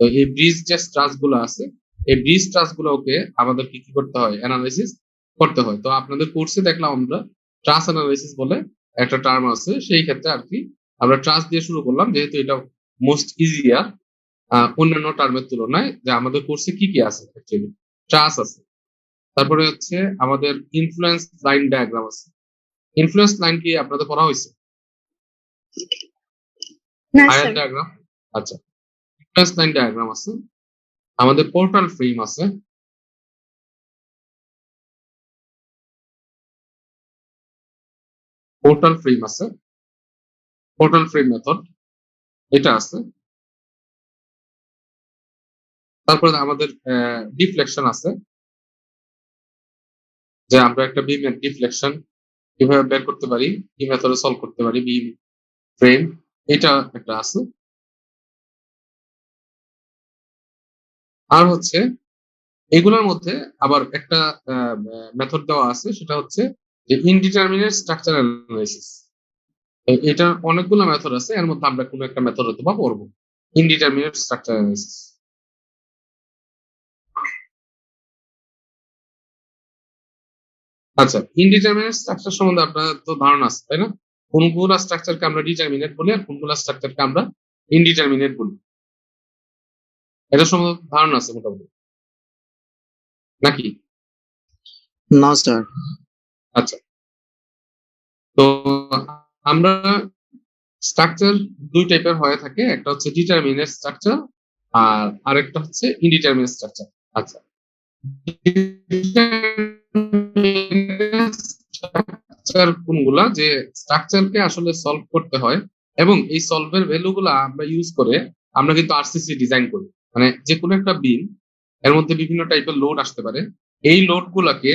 তো এই ব্রিজ যে স্ট্রাস গুলো আছে, এই ব্রিজ স্ট্রাস গুলোকে আমাদেরকে কি করতে হয়, অ্যানালাইসিস করতে হয়। তো আপনাদের কোর্সে দেখলাম আমরা ট্রাস অ্যানালাইসিস বলে একটা টার্ম আছে, সেই ক্ষেত্রে আর কি আমরা ট্রাস দিয়ে শুরু করলাম, যেহেতু এটা মোস্ট ইজিয়ার অন্যান্য টার্মের তুলনায়। যে আমাদের কোর্সে কি কি আছে, অ্যাকচুয়ালি ট্রাস আছে, তারপরে হচ্ছে আমাদের ইনফ্লুয়েন্স লাইন ডায়াগ্রাম আছে। ইনফ্লুয়েন্স লাইন কি আপনাদের পড়া হয়েছে? না আয়ার স্যার। ডায়াগ্রাম, আচ্ছা। ইনফ্লুয়েন্স লাইন ডায়াগ্রাম আছে, আমাদের পোর্টাল ফ্রেম আছে, পোর্টাল ফ্রেম আছে, পোর্টাল ফ্রেম মেথড এটা আছে। তারপরে আমাদের ডিফ্লেকশন আছে, যে আমরা একটা বিমের ডিফ্লেকশন কিভাবে বের করতে পারি, কি মেথডে সলভ করতে পারি, বিম ফ্রেম, এটা একটা আছে। আর হচ্ছে এগুলোর মধ্যে আবার একটা মেথড দেওয়া আছে, সেটা হচ্ছে যে ইনডিটারমিনেট স্ট্রাকচার অ্যানালাইসিস। এটার অনেকগুলো মেথড আছে, এর মধ্যে আমরা কোনো একটা মেথড হয়তো বা পড়বো, ইনডিটারমিনেট স্ট্রাকচার অ্যানালাইসিস। আচ্ছা, ইনডিটারমিনেট স্ট্রাকচার সম্বন্ধে আপনার তো ধারণা আছে, তাই না? কোনগুলা স্ট্রাকচারকে আমরা ডিটারমিনেট বলি আর কোনগুলা স্ট্রাকচারকে আমরা ইনডিটারমিনেট বলি, এটা সম্বন্ধে ধারণা আছে মোটামুটি, নাকি? না স্যার। আচ্ছা, তো আমরা স্ট্রাকচার দুই টাইপের হয়ে থাকে, একটা হচ্ছে ডিটারমিনেট স্ট্রাকচার আর আরেকটা হচ্ছে ইনডিটারমিনেট স্ট্রাকচার। আচ্ছা, স্ট্রাকচার কোনগুলা, যে স্ট্রাকচারকে আসলে সলভ করতে হয় এবং এই সলভের ভ্যালু গুলা আমরা ইউজ করে আমরা কিন্তু আরসিসি ডিজাইন করি। মানে যে কোনো একটা বিম, এর মধ্যে বিভিন্ন টাইপের লোড আসতে পারে, এই লোড গুলাকে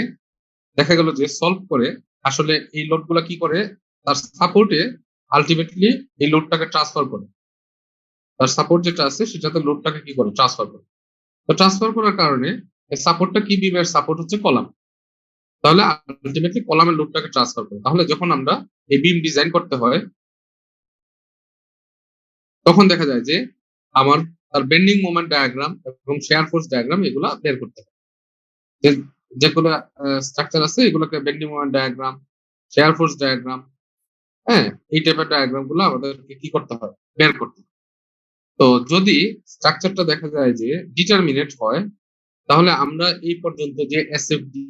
দেখা গেল যে সলভ করে আসলে এই লোড গুলা কি করে, তার সাপোর্টে আলটিমেটলি এই লোডটাকে ট্রান্সফার করে, তার সাপোর্ট যেটা আছে সেটাতে লোডটাকে কি করে, ট্রান্সফার করে। তো ট্রান্সফার করার কারণে সাপোর্টটা কি, বিমের সাপোর্ট হচ্ছে কলাম, তাহলে আলটিমেটলি কলামের লোডটাকে ট্রান্সফার করে। তাহলে যখন আমরা এই বিম ডিজাইন করতে হয়, তখন দেখা যায় যে আমার তার বেন্ডিং মোমেন্ট ডায়াগ্রাম এবং শেয়ার ফোর্স ডায়াগ্রাম এগুলা বের করতে হয়। যেগুলো স্ট্রাকচার আছে এগুলোকে bending moment diagram, share force diagram, হ্যাঁ, এই টাইপের ডায়াগ্রাম গুলো আমাদেরকে কি করতে হয়, বের করতে হয়। তো যদি স্ট্রাকচারটা দেখা যায় যে ডিটারমিনেট হয়, তাহলে আমরা এই পর্যন্ত যে এসএফডি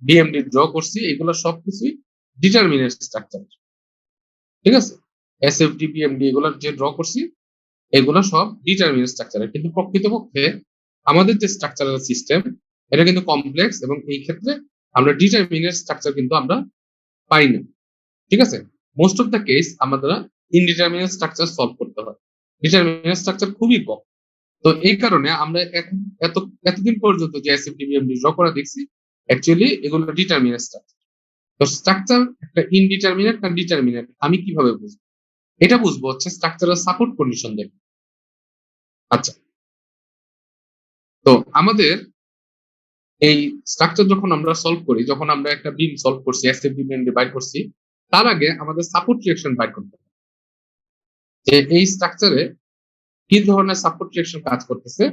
বিএমডি ড্র করছি এগুলো সবকিছুই ডিটারমিনেট স্ট্রাকচার, ঠিক আছে? এসএফডি বিএমডি এগুলো যে ড্র করছি এগুলো সব ডিটারমিনেট স্ট্রাকচার, কিন্তু প্রকৃতপক্ষে আমাদের যে স্ট্রাকচারাল সিস্টেম এটা কিন্তু কমপ্লেক্স, এবং এই ক্ষেত্রে আমরা ডিটারমিনেট স্ট্রাকচার কিন্তু আমরা পাই না, ঠিক আছে? মোস্ট অফ দ্য কেস আমাদের ইনডিটারমিনেট স্ট্রাকচার সলভ করতে হয়, ডিটারমিনেট স্ট্রাকচার খুবই কম। তো এই কারণে আমরা এখন এতদিন পর্যন্ত যে এসএফডি বিএমডি ড্র করা দেখছি, অ্যাকচুয়ালি এগুলো ডিটারমিনেট স্ট্রাকচার। তো স্ট্রাকচার একটা ইনডিটারমিনেট না ডিটারমিনেট আমি কিভাবে বুঝবো? এটা বুঝবো হচ্ছে স্ট্রাকচারাল সাপোর্ট কন্ডিশন দেখে। আচ্ছা, তো আমাদের এই স্ট্রাকচার যখন আমরা সলভ করি, যখন আমরা একটা বিম সলভ করছি, এসএফডি বিএমডি বাইর করছি, তার আগে আমাদের সাপোর্ট রিঅ্যাকশন বাইর করতে হবে, যে এই স্ট্রাকচারে কি ধরনের সাপোর্ট রিঅ্যাকশন কাজ করতেছে,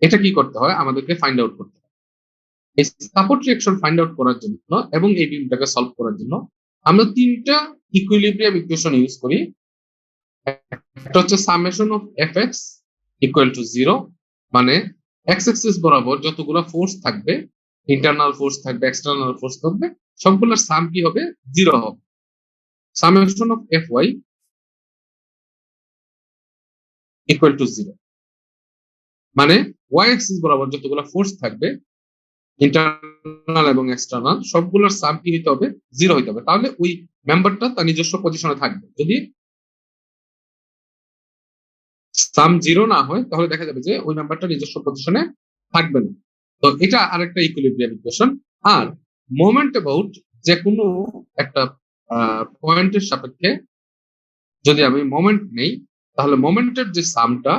এটা কি করতে হয়, আমাদেরকে ফাইন্ড আউট করতে হয়। এই সাপোর্ট রিঅ্যাকশন ফাইন্ড আউট করার জন্য এবং এই বিমটাকে সলভ করার জন্য আমরা তিনটা ইকুইলিব্রিয়াম ইকুয়েশন ইউজ করি। একটা হচ্ছে summation of F x equal to 0, মানে এক্স অ্যাক্সিস বরাবর যতগুলো ফোর্স থাকবে, ইন্টারনাল ফোর্স থাকবে, এক্সটার্নাল ফোর্স থাকবে, সবগুলোর সাম কি হবে, 0 হবে। Summation of F y equal to 0, মানে ওয়াই অ্যাক্সিস বরাবর যতগুলো ফোর্স থাকবে, ইন্টারনাল এবং এক্সটার্নাল, সবগুলোর সাম কি হইতে হবে, 0 হইতে হবে। তাহলে ওই মেম্বারটা তার নিজস্ব পজিশনে থাকবে। যদি সাম 0 না হয় তাহলে দেখা যাবে যে ওই মেম্বারটা নিজস্ব পজিশনে থাকবে না। তো এটা আরেকটা ইকুইলিব্রিয়াম ইকুয়েশন। আর মোমেন্ট অ্যাবাউট যে কোনো একটা পয়েন্টের সাপেক্ষে যদি আমি মোমেন্ট নেই, তাহলে মোমেন্টের যে সামটা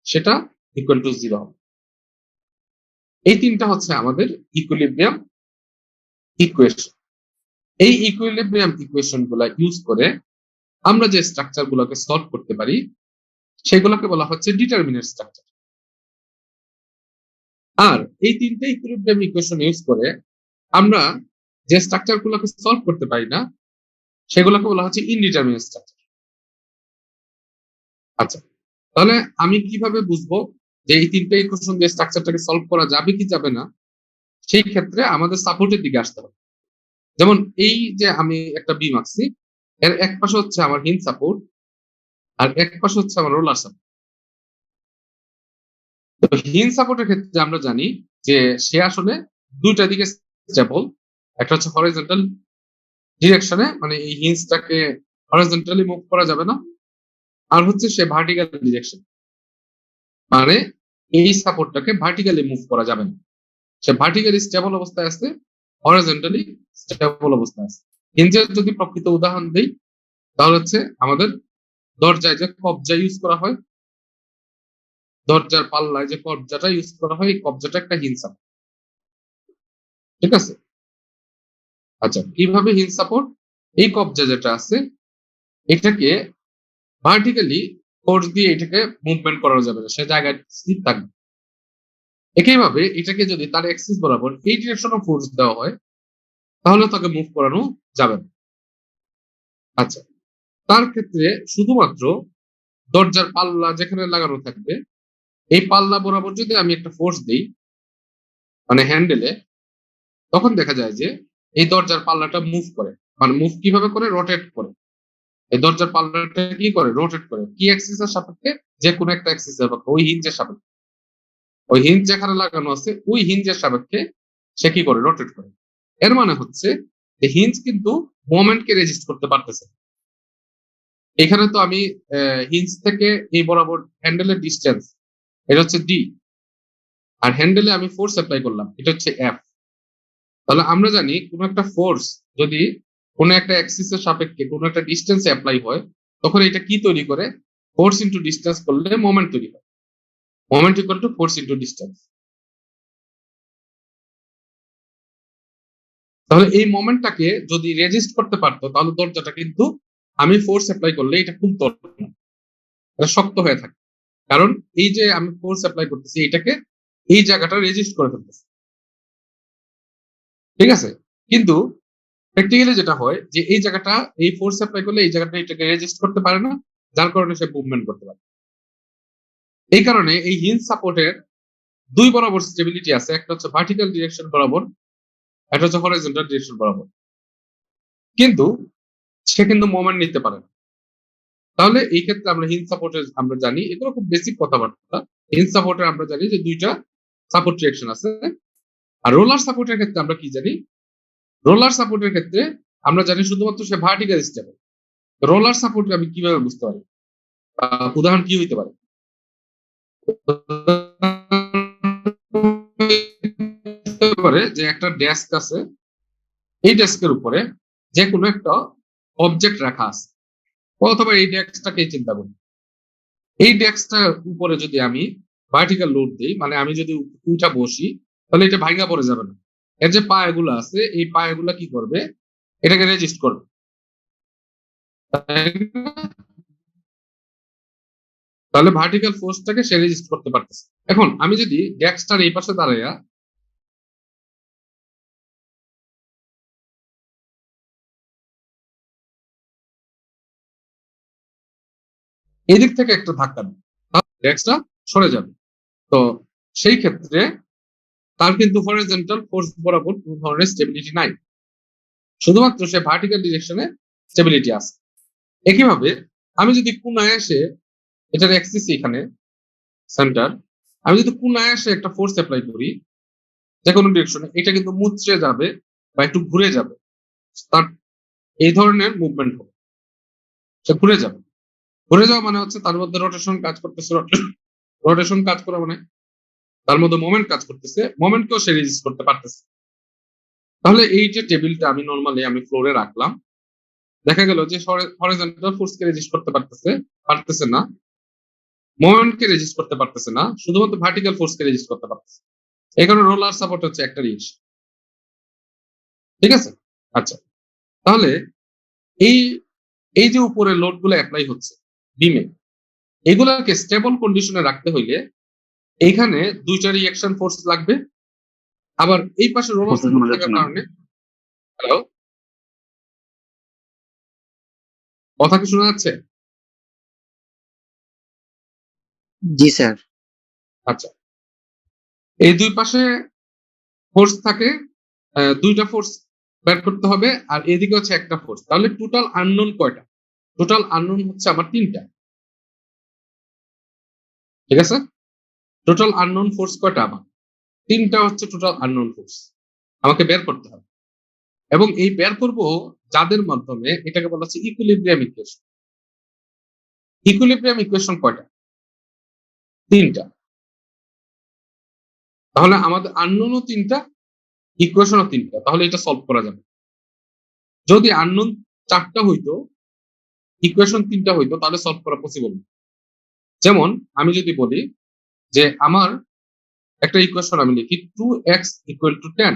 সেটা ইকুয়াল টু 0 হবে। এই তিনটা হচ্ছে আমাদের ইকুইলিব্রিয়াম ইকুয়েশন। এই ইকুইলিব্রিয়াম ইকুয়েশন গুলা ইউজ করে আমরা যে স্ট্রাকচার গুলোকে সলভ করতে পারি সেগুলোকে বলা হচ্ছে ডিটারমিনেট স্ট্রাকচার। আর এই তিনটে ইকুইলিব্রিয়াম ইকুয়েশন ইউজ করে আমরা যে স্ট্রাকচার গুলোকে সলভ করতে পারি না সেগুলোকে বলা হচ্ছে ইনডিটারমিনেট স্ট্রাকচার। আচ্ছা, তাহলে আমি কিভাবে বুঝবো যে এই তিনটে ইকুয়েশন দিয়ে স্ট্রাকচারটাকে সলভ করা যাবে কি যাবে না? সেই ক্ষেত্রে আমাদের সাপোর্টের দিকে আসতে হবে। যেমন এই যে আমি একটা বিম আঁকছি, এর এক পাশে হচ্ছে আমার হিঞ্জ সাপোর্ট আর এক পাশে হচ্ছে আমার রোলার সাপোর্ট। তো হিঞ্জ সাপোর্টের ক্ষেত্রে আমরা জানি যে সে আসলে দুইটা দিকে স্টেবল। একটা হচ্ছে হরিজন্টাল ডিরেকশনে, মানে এই হিঞ্জটাকে হরিজন্টালি মুভ করা যাবে না, আর হচ্ছে সে ভার্টিক্যাল ডিরেকশন, মানে এই সাপোর্টটাকে ভার্টিক্যালি মুভ করা যাবে না। সে ভার্টিক্যালি স্টেবল অবস্থায় আছে, হরিজন্টালি স্টেবল অবস্থায় আছে। হিঞ্জের যদি প্রকৃত উদাহরণ দেই তাহলে হচ্ছে আমাদের দরজায় যে কবজা ইউজ করা হয়, দরজার পাল্লায় যে কবজাটা ইউজ করা হয়, এই কবজাটা একটা হিঞ্জ সাপোর্ট। ঠিক আছে? আচ্ছা, কিভাবে হিঞ্জ সাপোর্ট? এই কবজা যেটা আছে এটাকে ভার্টিক্যালি ফোর্স দিয়ে এটাকে মুভমেন্ট করা যাবে না, সে জায়গায় স্থির থাকবে। একইভাবে এটাকে যদি তার অ্যাক্সিস বরাবর এই ডিরেকশনে ফোর্স দেওয়া হয় তাহলে তাকে মুভ করানো যাবে না। আচ্ছা, তার ক্ষেত্রে শুধুমাত্র দরজার পাল্লা যেখানে লাগানো থাকবে এই পাল্লা বরাবর যদি আমি একটা ফোর্স দিই, মানে হ্যান্ডেলে, তখন দেখা যায় যে এই দরজার পাল্লাটা মুভ করে। মানে মুভ কিভাবে করে? রোটেট করে। এই দরজার পাল্লাটা কি করে? রোটেট করে। কি অ্যাক্সিসের সাপেক্ষে? যে কোনো একটা অ্যাক্সিসের সাপেক্ষে, ওই হিঞ্জের সাপেক্ষে। ওই হিঞ্জ যেখানে লাগানো আছে ওই হিঞ্জের সাপেক্ষে সে কি করে? রোটেট করে। এর মানে হচ্ছে যে হিঞ্জ কিন্তু মোমেন্টকে রেজিস্ট করতে পারতেছে। এখানে তো আমি হিঞ্জ থেকে এই বরাবর হ্যান্ডেলের ডিস্টেন্স, এটা হচ্ছে ডি, আর হ্যান্ডেলে আমি ফোর্স অ্যাপ্লাই করলাম, এটা হচ্ছে এফ। তাহলে আমরা জানি কোন একটা ফোর্স যদি কোন একটা অ্যাক্সিসের সাপেক্ষে কোন একটা ডিস্টেন্সে অ্যাপ্লাই হয় তখন এটা কি তৈরি করে? ফোর্স ইনটু ডিস্টেন্স করলে মোমেন্ট তৈরি হয়। Moment equal to force into distance. তাহলে এই মোমেন্টটাকে যদি রেজিস্ট করতে পারতো তাহলে দরজাটা কিন্তু আমি ফোর্স অ্যাপ্লাই করলে এটা খুলতো না, এটা শক্ত হয়ে থাকে। কারণ এই যে আমি ফোর্স অ্যাপ্লাই করতেছি এটাকে এই জায়গাটা রেজিস্ট করে ফেলতেছে। ঠিক আছে? কিন্তু প্র্যাকটিক্যালি যেটা হয় যে এই জায়গাটা এই ফোর্স অ্যাপ্লাই করলে এই জায়গাটা এটাকে রেজিস্ট করতে পারে না, যার কারণে সে মুভমেন্ট করতে পারে। এই কারণে এই হিঞ্জ সাপোর্টের দুই বরাবর স্টেবিলিটি আছে, একটা হচ্ছে ভার্টিক্যাল ডিরেকশন বরাবর, একটা হচ্ছে হরিজন্টাল ডিরেকশন বরাবর। কিন্তু সে কিন্তু মোমেন্ট নিতে পারে না। তাহলে এই ক্ষেত্রে আমরা হিঞ্জ সাপোর্টের আমরা জানি, এগুলো খুব বেসিক কথাবার্তা। হিঞ্জ সাপোর্টের আমরা জানি যে দুইটা সাপোর্ট ডিরেকশন আছে। আর রোলার সাপোর্টের ক্ষেত্রে আমরা কি জানি? রোলার সাপোর্টের ক্ষেত্রে আমরা জানি শুধুমাত্র সে ভার্টিক্যাল স্টেবল। রোলার সাপোর্ট আমি কিভাবে বুঝতে পারি? উদাহরণ কি হইতে পারে? পারে যে একটা ডেস্ক আছে, এই ডেস্কের উপরে যে কোনো একটা অবজেক্ট রাখা আছে, অথবা এই ডেস্কটাকে চিন্তা করি। এই ডেস্কটার উপরে যদি আমি ভার্টিক্যাল লোড দিই, মানে আমি যদি উঠা বসি, তাহলে এটা ভাঙা পড়ে যাবে না। এর যে পায়াগুলো আছে এই পায়াগুলো কি করবে? এটাকে রেজিস্ট করবে। তাহলে ভার্টিক্যাল ফোর্সটাকে সে রেজিস্ট করতে পারতেছে। এখন আমি যদি ডেস্কটার এই পাশে দাঁড়াইয়া এই দিক থেকে একটা ধাক্কা দিই, তাহলে ডেস্কটা সরে যাবে। তো সেই ক্ষেত্রে তার কিন্তু হরিজন্টাল ফোর্স বরাবর কোন ধরনের স্টেবিলিটি নাই, শুধুমাত্র সে ভার্টিক্যাল ডিরেকশনে স্টেবিলিটি আছে। একইভাবে আমি যদি কোনায় এসে, এটার অ্যাক্সিস এখানে সেন্টার, আমি যদি কোনায় এসে একটা ফোর্স অ্যাপ্লাই করি যে কোনো ডিরেকশনে, এটা কিন্তু মুচড়ে যাবে বা একটু ঘুরে যাবে। তার এই ধরনের মুভমেন্ট হবে, সে ঘুরে যাবে। ঘুরে যাওয়া মানে হচ্ছে তার মধ্যে রোটেশন কাজ করতেছে। রোটেশন কাজ করা মানে তার মধ্যে মোমেন্ট কাজ করতেছে, মোমেন্টকেও সে রেজিস্ট করতে পারতেছে। তাহলে এই যে টেবিলটা আমি নর্মালি আমি ফ্লোরে রাখলাম, দেখা গেল যে হরিজন্টাল ফোর্সকে রেজিস্ট করতে পারতেছে না, মোমেন্টকে রেজিস্ট করতে পারতেছে না, শুধুমাত্র ভার্টিক্যাল ফোর্সকে রেজিস্ট করতে পারতেছে। এই কারণে রোলার সাপোর্ট হচ্ছে একটা জিনিস। ঠিক আছে? আচ্ছা, তাহলে এই এই যে উপরে লোড গুলো অ্যাপ্লাই হচ্ছে বিমে, এগুলোকে স্টেবল কন্ডিশনে রাখতে হইলে এইখানে দুইটা রিঅ্যাকশন ফোর্স লাগবে, আবার এই পাশে রোলার কথা শোনা যাচ্ছে থাকার না। কারণে হ্যালো, কথা কি শোনা যাচ্ছে? জি স্যার। আচ্ছা, এই দুই পাশে ফোর্স থাকে, দুইটা ফোর্স বের করতে হবে, আর এদিকে হচ্ছে একটা ফোর্স। তাহলে টোটাল আননোন কয়টা? টোটাল আননোন হচ্ছে আমার তিনটা। ঠিক আছে, টোটাল আননোন ফোর্স কয়টা? আমার তিনটা হচ্ছে টোটাল আননোন ফোর্স, আমাকে বের করতে হবে। এবং এই বের করব যাদের মাধ্যমে, এটাকে বলা হচ্ছে ইকুইলিব্রিয়াম ইকুয়েশন। ইকুইলিব্রিয়াম ইকুয়েশন কয়টা? তিনটা। তাহলে আমাদের আননোনও তিনটা, ইকুয়েশনও তিনটা, তাহলে এটা সলভ করা যাবে। যদি আননোন চারটা হইতো, ইকুয়েশন তিনটা হইতো, তাহলে সলভ করা পসিবল। যেমন আমি যদি বলি যে আমার একটা ইকুয়েশন আমি লিখি 2x ইকুয়াল টু 10,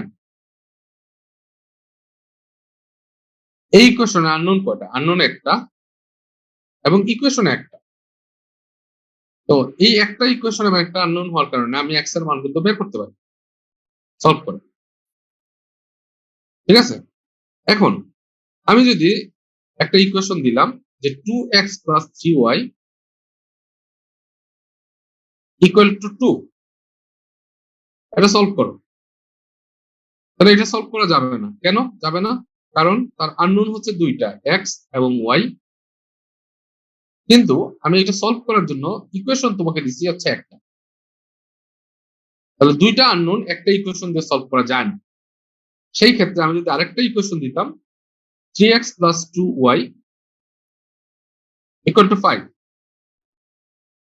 এই ইকুয়েশনে আননোন কয়টা? আননোন একটা এবং ইকুয়েশনে একটা। তো এই একটা ইকুয়েশন এবং একটা আননোন হওয়ার কারণে আমি x এর মান কিন্তু বের করতে পারি সলভ করে। ঠিক আছে, এখন আমি যদি একটা ইকুয়েশন দিলাম যে 2x plus 3y equal to 2, এটা সলভ করো, তাহলে এটা সলভ করা যাবে না। কেন যাবে না? কারণ তার আননোন হচ্ছে দুইটা, x এবং y। কিন্তু আমি এটা সলভ করার জন্য ইকুয়েশন তোমাকে দিচ্ছি হচ্ছে একটা, তাহলে দুইটা আননোন একটা ইকুয়েশন দিয়ে সলভ করা যায় না। সেই ক্ষেত্রে আমি যদি আরেকটা ইকুয়েশন দিতাম 3x plus 2y equal to 5,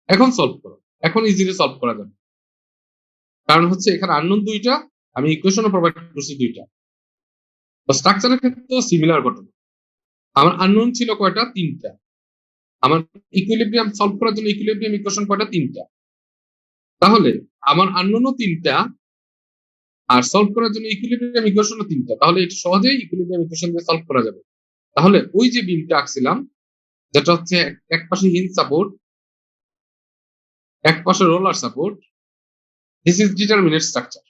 এখন সলভ করো, এখন ইজিলি সলভ করা যাবে। কারণ হচ্ছে এখানে আননোন দুইটা, আমি ইকুয়েশনও প্রোভাইড করছি দুইটা। তো স্ট্রাকচারের ক্ষেত্রেও সিমিলার ঘটনা। আমার আননোন ছিল কয়টা? তিনটা। আমার ইকুইলিব্রিয়াম সলভ করার জন্য ইকুইলিব্রিয়াম ইকুয়েশন কয়টা? তিনটা। তাহলে আমার আননোনও তিনটা, আর সলভ করার জন্য ইকুইলিব্রিয়াম ইকুয়েশনও তিনটা, তাহলে এটা সহজেই ইকুইলিব্রিয়াম ইকুয়েশন দিয়ে সলভ করা যাবে। তাহলে ওই যে বিমটা আঁকছিলাম, যেটা হচ্ছে এক পাশে হিঞ্জ সাপোর্ট, এক পাশে roller support, this is determinant structure.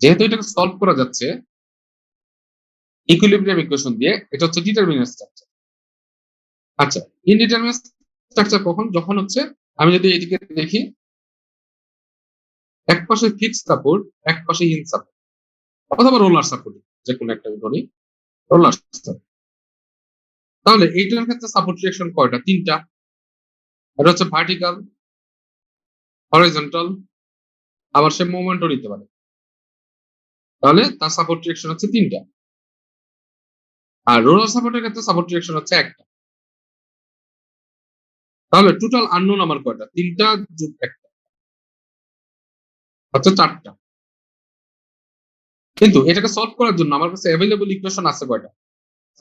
যেহেতু এটাকে সলভ করা যাচ্ছে ইকুইলিব্রিয়াম ইকুয়েশন দিয়ে, এটা হচ্ছে ডিটারমিনেট স্ট্রাকচার। আচ্ছা, ইনডিটারমিনেট স্ট্রাকচার কখন? যখন হচ্ছে আমি যদি এদিকে দেখি, এক পাশে ফিক্সড সাপোর্ট, এক পাশে হিঞ্জ সাপোর্ট, অথবা রোলার সাপোর্ট, যে কোনো একটা ধরি, রোলার সাপোর্ট। তাহলে এইটার ক্ষেত্রে সাপোর্ট রিঅ্যাকশন কয়টা? তিনটা। এটা হচ্ছে ভার্টিক্যাল, হরিজন্টাল, আবার সে মোমেন্টও নিতে পারে। তাহলে তার সাপোর্ট রিঅ্যাকশন হচ্ছে তিনটা। আর রোলার সাপোর্টের ক্ষেত্রে সাপোর্ট রিঅ্যাকশন হচ্ছে একটা। তাহলে টোটাল আননোন আমার কয়টা? তিনটা যোগ একটা, হচ্ছে চারটা। কিন্তু এটাকে সলভ করার জন্য আমার কাছে অ্যাভেলেবল ইকুয়েশন আছে কয়টা?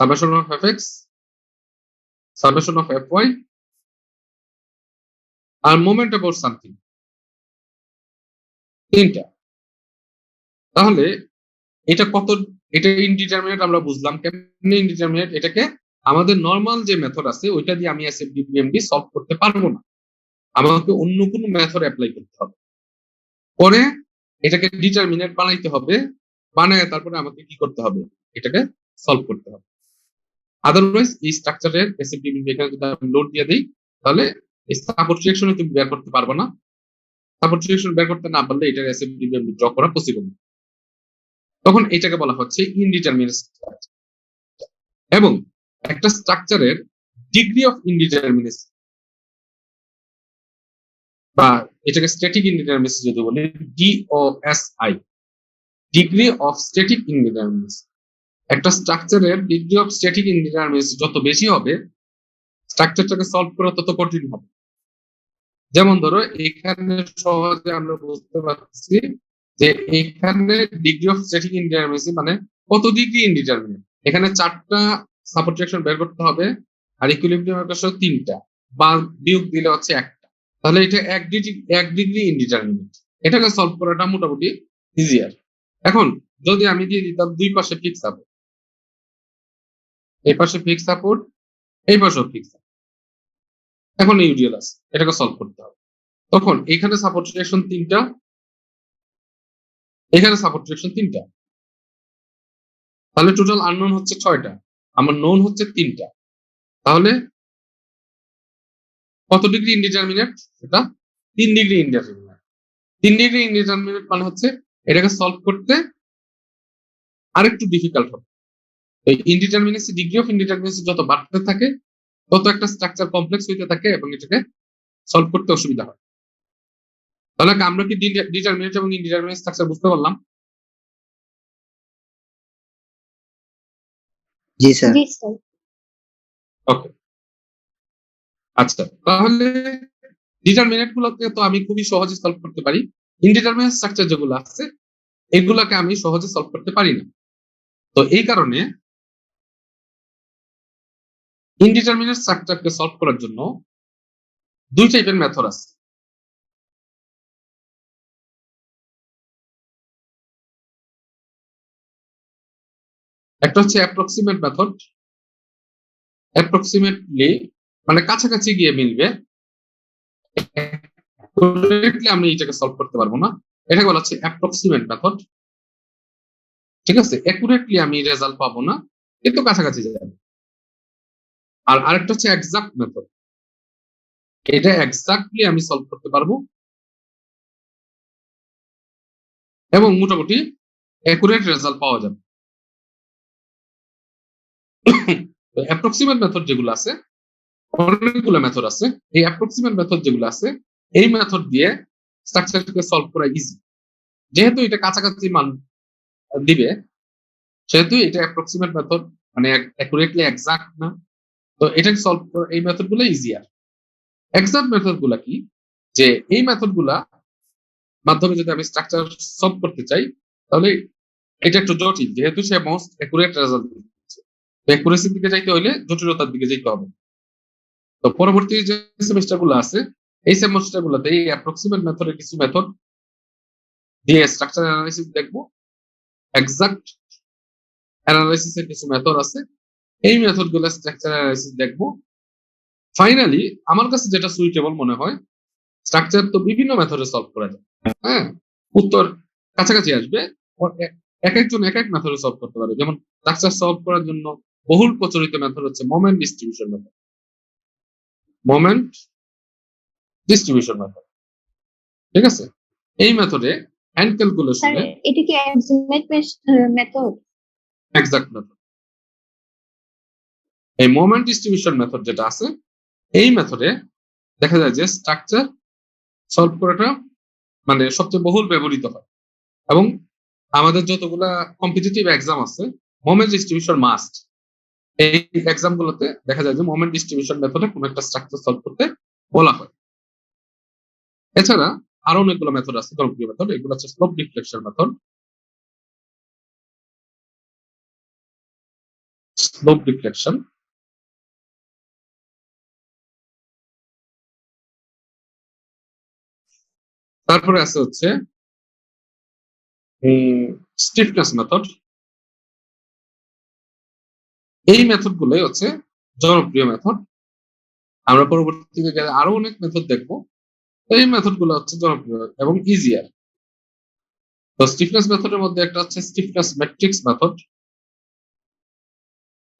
Summation of F x, summation of F Y, আর মোমেন্ট অ্যাবাউট সামথিং, তিনটা। তাহলে এটা কত? এটা ইনডিটারমিনেট আমরা বুঝলাম। কেমনে ইনডিটারমিনেট? এটাকে আমাদের নর্মাল যে মেথড আছে ওইটা দিয়ে আমি এসএফডি বিএমডি সলভ করতে পারবো না, আমাকে অন্য কোনো মেথড অ্যাপ্লাই করতে হবে। পরে এটাকে ডিটারমিনেট বানাইতে হবে, বানায় তারপরে আমাকে কি করতে হবে? এটাকে সলভ করতে হবে। আদারওয়াইজ এই স্ট্রাকচারের এসএফডি বিএমডি এখানে যদি আমি লোড দিয়ে দিই, তাহলে এই সাপোর্ট রিঅ্যাকশন তুমি বের করতে পারবে না। সাপোর্ট রিঅ্যাকশন বের করতে না পারলে এটার এসএফডি বিএমডি ড্র করা পসিবল না। তখন এটাকে বলা হচ্ছে ইনডিটারমিনেট স্ট্রাকচার। এবং একটা স্ট্রাকচারের ডিগ্রি অফ ইনডিটারমিনেসি, বা এটাকে স্ট্যাটিক ইনডিটারমিনেসি যদি বলি, ডিওএসআই, ডিগ্রি অফ স্ট্যাটিক ইনডিটারমিনেসি। একটা স্ট্রাকচারের ডিগ্রি অফ স্ট্যাটিক ইনডিটারমিনেসি যত বেশি হবে, স্ট্রাকচারটাকে সলভ করা তত কঠিন হবে। যেমন ধরো এখানে সহজে আমরা বুঝতে পারছি যে এখানে ডিগ্রি অফ স্ট্যাটিক ইনডিটারমিনেসি মানে কত ডিগ্রি ইনডিটারমিনেট। এখানে চারটা সাপোর্ট রিঅ্যাকশন বের করতে হবে, আর ইকুইলিব্রিয়াম ইকুয়েশন তিনটা, বা বিয়োগ দিলে হচ্ছে একটা। তাহলে এটা এক ডিগ্রি ইনডিটারমিনেট। এটাকে সলভ করাটা মোটামুটি ইজিয়ার। এখন যদি আমি দিয়ে দিতাম দুই পাশে ফিক্স সাপোর্ট, এই পাশে ফিক্স সাপোর্ট, এই পাশেও ফিক্স সাপোর্ট, এখন ইউডিএল আছে, এটাকে সলভ করতে হবে। তখন এখানে সাপোর্ট রিলেশন 3টা, এখানে সাপোর্ট রিলেশন 3টা, তাহলে টোটাল আননোন হচ্ছে 6টা, আমার নোন হচ্ছে 3টা। তাহলে কত ডিগ্রি ইনডিটারমিনেট? এটা 3 ডিগ্রি ইনডিটারমিনেট। 3 ডিগ্রি ইনডিটারমিনেট মানে হচ্ছে এটাকে সলভ করতে আরেকটু ডিফিকাল্ট হবে। এই ইনডিটারমিনেসি, ডিগ্রি অফ ইনডিটারমিনেসি যত বাড়তে থাকে তত একটা স্ট্রাকচার কমপ্লেক্স হইতে থাকে এবং এটাকে সলভ করতে অসুবিধা হয়। তাহলে আমরা কি ডিটারমিনেট এবং ইনডিটারমিনেট স্ট্রাকচার বুঝতে পারলাম? জি স্যার। জি স্যার। ওকে, আচ্ছা, তাহলে ডিটারমিনেট গুলোকে তো আমি খুবই সহজে সলভ করতে পারি, ইনডিটারমিনেট স্ট্রাকচার যেগুলো আছে এগুলাকে আমি সহজে সলভ করতে পারি না। তো এই কারণে ইনডিটারমিনেট স্ট্রাকচারকে সলভ করার জন্য 2 টাইপের মেথড আছে। একটা হচ্ছে অ্যাপ্রক্সিমেট মেথড, অ্যাপ্রক্সিমেটলি মানে কাছাকাছি গিয়ে মিলবে, আমি এটাকে সলভ করতে পারবো না, এটাকে বলা হচ্ছে অ্যাপ্রক্সিমেট মেথড। ঠিক আছে, অ্যাকুরেটলি আমি রেজাল্ট পাবো না কিন্তু কাছাকাছি যাবে। আর আরেকটা হচ্ছে এক্সাক্ট মেথড, এটা এক্সাক্টলি আমি সলভ করতে পারবো এবং মোটামুটি অ্যাকুরেট রেজাল্ট পাওয়া যাবে। অ্যাপ্রক্সিমেট মেথড যেগুলো আছে, অনেকগুলো মেথড আছে, এই অ্যাপ্রক্সিমেট মেথড যেগুলো আছে এই মেথড দিয়ে স্ট্রাকচারটাকে সলভ করা ইজি। যেহেতু এটা কাছাকাছি মান দিবে সেহেতু এটা অ্যাপ্রক্সিমেট মেথড, মানে অ্যাকুরেটলি এক্সাক্ট না, তো এটাকে সলভ করা এই মেথড গুলো ইজিয়ার। এক্সাক্ট মেথড গুলা কি, যে এই মেথড গুলা মাধ্যমে যদি আমি স্ট্রাকচার সলভ করতে চাই তাহলে এটা একটু জটিল, যেহেতু সে মোস্ট অ্যাকুরেট রেজাল্ট দিচ্ছে, তো অ্যাকুরেসির দিকে যাইতে হলে জটিলতার দিকে যেতে হবে। তো পরবর্তী যে সেমিস্টার গুলো আছে এই সেমিস্টার গুলোতে এই অ্যাপ্রক্সিমেট মেথডের কিছু মেথড দিয়ে স্ট্রাকচার অ্যানালাইসিস দেখবো, এক্সাক্ট অ্যানালাইসিসের কিছু মেথড আছে, এই মেথড গুলো স্ট্রাকচার অ্যানালাইসিস দেখবো। ফাইনালি আমার কাছে যেটা সুইটেবল মনে হয়, স্ট্রাকচার তো বিভিন্ন মেথডে সলভ করা যায়, হ্যাঁ, উত্তর কাছাকাছি আসবে, এক একজন এক এক মেথডে সলভ করতে পারে। যেমন স্ট্রাকচার সলভ করার জন্য বহুল প্রচলিত মেথড হচ্ছে moment distribution method, moment distribution method. ঠিক আছে, এই মেথডে হ্যান্ড স্যার ক্যালকুলেশনে এটা কি এক্সাক্ট মেথড? এক্সাক্ট মেথড, এই মোমেন্ট ডিস্ট্রিবিউশন মেথড যেটা আছে এই মেথডে দেখা যায় যে স্ট্রাকচার সলভ করাটা মানে সবচেয়ে বহুল ব্যবহৃত হয় এবং আমাদের যতগুলা কম্পিটিটিভ এক্সাম আছে মোমেন্ট ডিস্ট্রিবিউশন মাস্ট, এই এক্সাম গুলোতে দেখা যায় যে মোমেন্ট ডিস্ট্রিবিউশন মেথডে কোন একটা স্ট্রাকচার সলভ করতে বলা হয়। এছাড়া আরো অনেকগুলো মেথড আছে জনপ্রিয় মেথড, এগুলো হচ্ছে slope deflection method, slope deflection, তারপরে আছে হচ্ছে স্টিফনেস মেথড। এই মেথড গুলোই হচ্ছে জনপ্রিয় মেথড, আমরা পরবর্তীতে গেলে আরো অনেক মেথড দেখবো, এই মেথড গুলো হচ্ছে জনপ্রিয় এবং ইজিয়ার। তো স্টিফনেস মেথডের মধ্যে একটা হচ্ছে স্টিফনেস ম্যাট্রিক্স মেথড,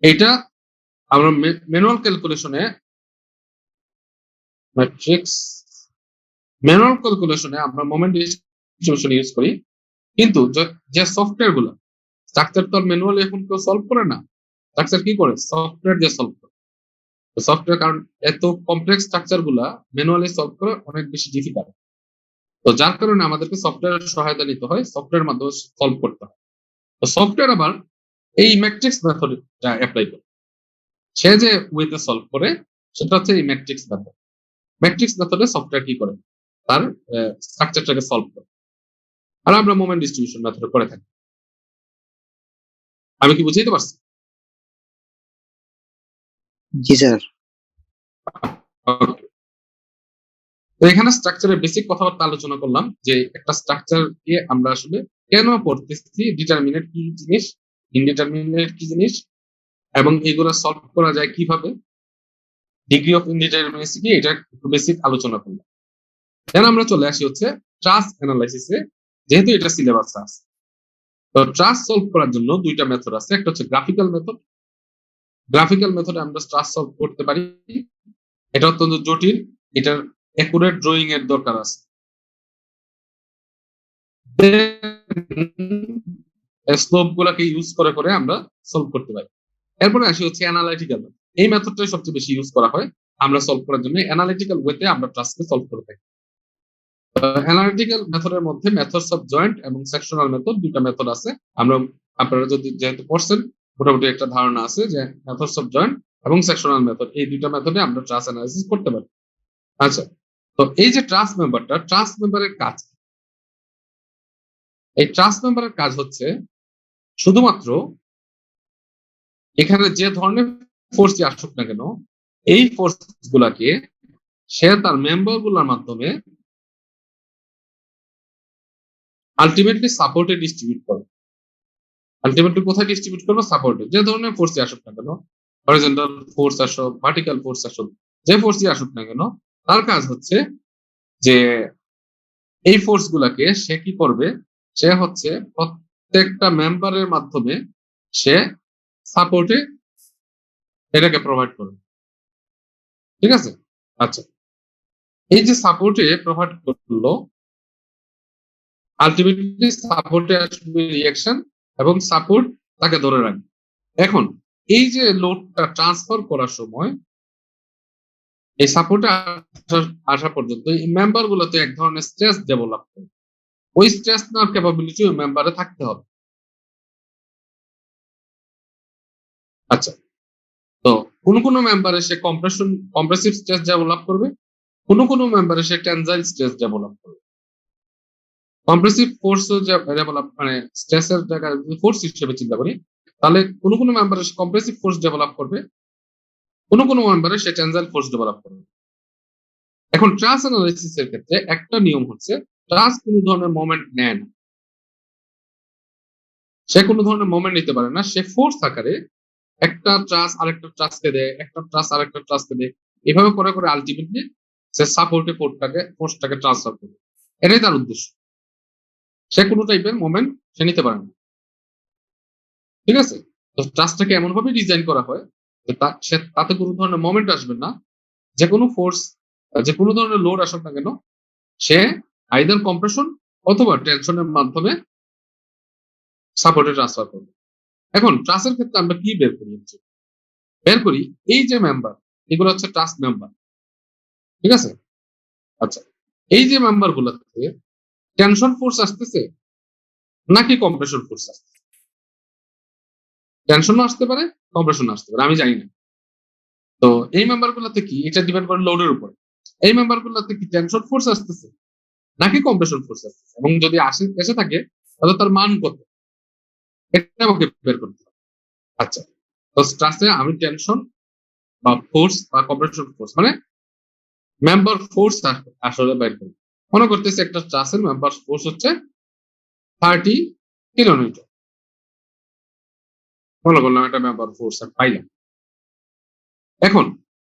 এটা আমরা ম্যানুয়াল ক্যালকুলেশনে ম্যাট্রিক্স ম্যানুয়াল ক্যালকুলেশনে আমরা মোমেন্ট ডিস্ট্রিবিউশন ইউজ করি, কিন্তু যে সফটওয়্যার গুলো, স্ট্রাকচার তো আর ম্যানুয়ালি এখন কেউ সলভ করে না, স্ট্রাকচার কি করে সফটওয়্যার দিয়ে সলভ করে। তো সফটওয়্যার, কারণ এত কমপ্লেক্স স্ট্রাকচার গুলা ম্যানুয়ালি সলভ করা অনেক বেশি ডিফিকাল্ট, তো যার কারণে আমাদেরকে সফটওয়্যারের সহায়তা নিতে হয়, সফটওয়্যার মাধ্যমে সলভ করতে হয়। তো সফটওয়্যার আবার এই ম্যাট্রিক্স মেথডটা অ্যাপ্লাই করে, সে যে ওয়েতে সলভ করে সেটা হচ্ছে এই ম্যাট্রিক্স মেথড। ম্যাট্রিক্স মেথডে সফটওয়্যার কি করে, তার স্ট্রাকচারটাকে সলভ করে, আর আমরা মোমেন্ট ডিস্ট্রিবিউশন মেথডে করে থাকি। আমি কি বুঝাইতে পারছি? জি স্যার। Okay. তো এখানে স্ট্রাকচারের বেসিক কথাবার্তা আলোচনা করলাম, যে একটা স্ট্রাকচারকে আমরা আসলে কেন পড়তেছি, ডিটারমিনেট কি জিনিস, ইনডিটারমিনেট কি জিনিস, এবং এগুলো সলভ করা যায় কিভাবে, ডিগ্রি অফ ইনডিটারমিনেসি কি, এটা একটু বেসিক আলোচনা করলাম। দেন আমরা চলে আসি হচ্ছে ট্রাস্ট অ্যানালাইসিসে, যেহেতু এটা সিলেবাস আছে। তো ট্রাস্ট সলভ করার জন্য দুইটা মেথড আছে, একটা হচ্ছে গ্রাফিক্যাল মেথড। গ্রাফিক্যাল মেথডে আমরা ট্রাস্ট সলভ করতে পারি, এটা অত্যন্ত জটিল, এটার অ্যাকুরেট ড্রয়িং এর দরকার আছে। স্লোপ গুলাকে ইউজ করে করে আমরা সলভ করতে পারি। এরপরে আসি হচ্ছে অ্যানালাইটিক্যাল মেথড। এই মেথডটাই সবচেয়ে বেশি ইউজ করা হয় আমরা সলভ করার জন্য। অ্যানালিটিক্যাল ওয়েতে আমরা ট্রাস্টকে সলভ করে থাকি। অ্যানালিটিক্যাল মেথডের মধ্যে মেথডস অফ জয়েন্ট এবং সেকশনাল মেথড, দুইটা মেথড আছে। আমরা, আপনারা যদি যেহেতু পড়ছেন, মোটামুটি একটা ধারণা আছে যে মেথডস অফ জয়েন্ট এবং সেকশনাল মেথড, এই দুইটা মেথডে আমরা ট্রাস্ট অ্যানালাইসিস করতে পারি। আচ্ছা, তো এই যে ট্রাস্ট মেম্বারটা, ট্রাস্ট মেম্বারের কাজ, এই ট্রাস্ট মেম্বারের কাজ হচ্ছে শুধুমাত্র এখানে যে ধরনের ফোর্সই আসুক না কেন, এই ফোর্স গুলাকে সে তার মেম্বার গুলার মাধ্যমে আলটিমেটলি সাপোর্টে ডিস্ট্রিবিউট করবে। আলটিমেটলি কোথায় ডিস্ট্রিবিউট করবে? সাপোর্টে। যে ধরনের ফোর্সই আসুক না কেন, হরিজন্টাল ফোর্স আসুক, ভার্টিক্যাল ফোর্স আসুক, যে ফোর্সই আসুক না কেন, তার কাজ হচ্ছে যে এই ফোর্স গুলাকে সে কি করবে, সে হচ্ছে প্রত্যেকটা মেম্বারের মাধ্যমে সে সাপোর্টে এটাকে প্রোভাইড করবে। ঠিক আছে? আচ্ছা, এই যে সাপোর্টে প্রোভাইড করলো, আলটিমেটলি সাপোর্টে আসবে রিঅ্যাকশন এবং সাপোর্ট তাকে ধরে রাখবে। এখন এই যে লোডটা ট্রান্সফার করার সময়, এই সাপোর্টে আসা পর্যন্ত এই মেম্বার গুলোতে এক ধরনের স্ট্রেস ডেভেলপ করে, ওই স্ট্রেস নেওয়ার ক্যাপাবিলিটি ওই মেম্বারে থাকতে হবে। আচ্ছা, তো কোন কোন মেম্বারে সে কম্প্রেসিভ স্ট্রেস ডেভেলপ করবে, কোন কোন মেম্বারে সে টেনজাইল স্ট্রেস ডেভেলপ করবে। কম্প্রেসিভ ফোর্স ডেভেলপ মানে স্ট্রেসের জায়গায় ফোর্স হিসেবে চিন্তা করি, তাহলে কোন কোন মেম্বারে সে কম্প্রেসিভ ফোর্স ডেভেলপ করবে, কোন কোন মেম্বারে সে টেনজাইল ফোর্স ডেভেলপ করবে। এখন ট্রাস্ট অ্যানালাইসিস এর ক্ষেত্রে একটা নিয়ম হচ্ছে, ট্রাস্ট কোন ধরনের মোমেন্ট নেয় না, সে কোন ধরনের মোমেন্ট নিতে পারে না। সে ফোর্স আকারে একটা ট্রাস্ট আরেকটা ট্রাস্টকে দেয়, একটা ট্রাস্ট আরেকটা ট্রাস্টকে দেয়, এভাবে করে করে আলটিমেটলি সে সাপোর্টে ফোর্সটাকে ট্রান্সফার করবে। এটাই তার উদ্দেশ্য। সে কোনো টাইপের মোমেন্ট সে নিতে পারে না। ঠিক আছে? তো ট্রাস্টটাকে এমন ভাবে ডিজাইন করা হয় যে সে তাতে কোনো ধরনের মোমেন্ট আসবে না। যে কোনো ফোর্স, যে কোনো ধরনের লোড আসুক না কেন, সে আইদার কম্প্রেশন অথবা টেনশনের মাধ্যমে সাপোর্টে ট্রান্সফার করবে। এখন ট্রাস্টের ক্ষেত্রে আমরা কি বের করি এই যে মেম্বার, এগুলো হচ্ছে ট্রাস্ট মেম্বার। ঠিক আছে? আচ্ছা, এই যে মেম্বার গুলোতে টেনশন ফোর্স আসতেছে নাকি কম্প্রেশন ফোর্স আসতেছে? টেনশনও আসতে পারে, কম্প্রেশন আসতে পারে, আমি জানি না। তো এই মেম্বার গুলোতে কি, এটা ডিপেন্ড করে লোডের উপর। এই মেম্বার গুলোতে কি টেনশন ফোর্স আসতেছে নাকি কম্প্রেশন ফোর্স আসতেছে, এবং যদি এসে থাকে তাহলে তার মান কত, এটা আমাকে বের করতে হবে। আচ্ছা, তো স্ট্রাসে আমি টেনশন বা ফোর্স বা কম্প্রেশন ফোর্স মানে মেম্বার ফোর্স আসলে বের করি। মনে করতেছি একটা স্ট্রাসের মেম্বার ফোর্স হচ্ছে 30 কিলোনিউটন। মনে করলাম একটা মেম্বার ফোর্স পাইলাম। এখন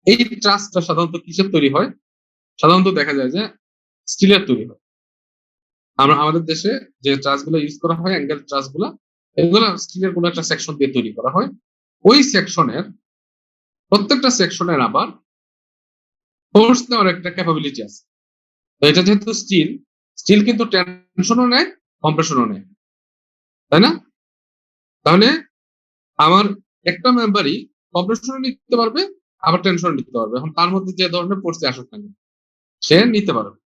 এই ট্রাসটা সাধারণত কিসের তৈরি হয়? সাধারণত দেখা যায় যে স্টিলের তৈরি হয়। আমাদের দেশে যে ট্রাস গুলো ইউজ করা হয়, অ্যাঙ্গেল ট্রাস গুলা, এগুলো স্টিলের কোনো একটা সেকশন দিয়ে তৈরি করা হয়। ওই সেকশনের প্রত্যেকটা সেকশনের আবার ফোর্স নেওয়ার একটা ক্যাপাবিলিটি আছে। তো এটা যেহেতু স্টিল, স্টিল কিন্তু টেনশনও নেয়, কম্প্রেশনও নেয়, তাই না? তাহলে আমার একটা মেম্বারই কম্প্রেশনও নিতে পারবে, আবার টেনশনও নিতে পারবে। এখন তার মধ্যে যে ধরনের ফোর্স আসুক না কেন, সে নিতে পারবে।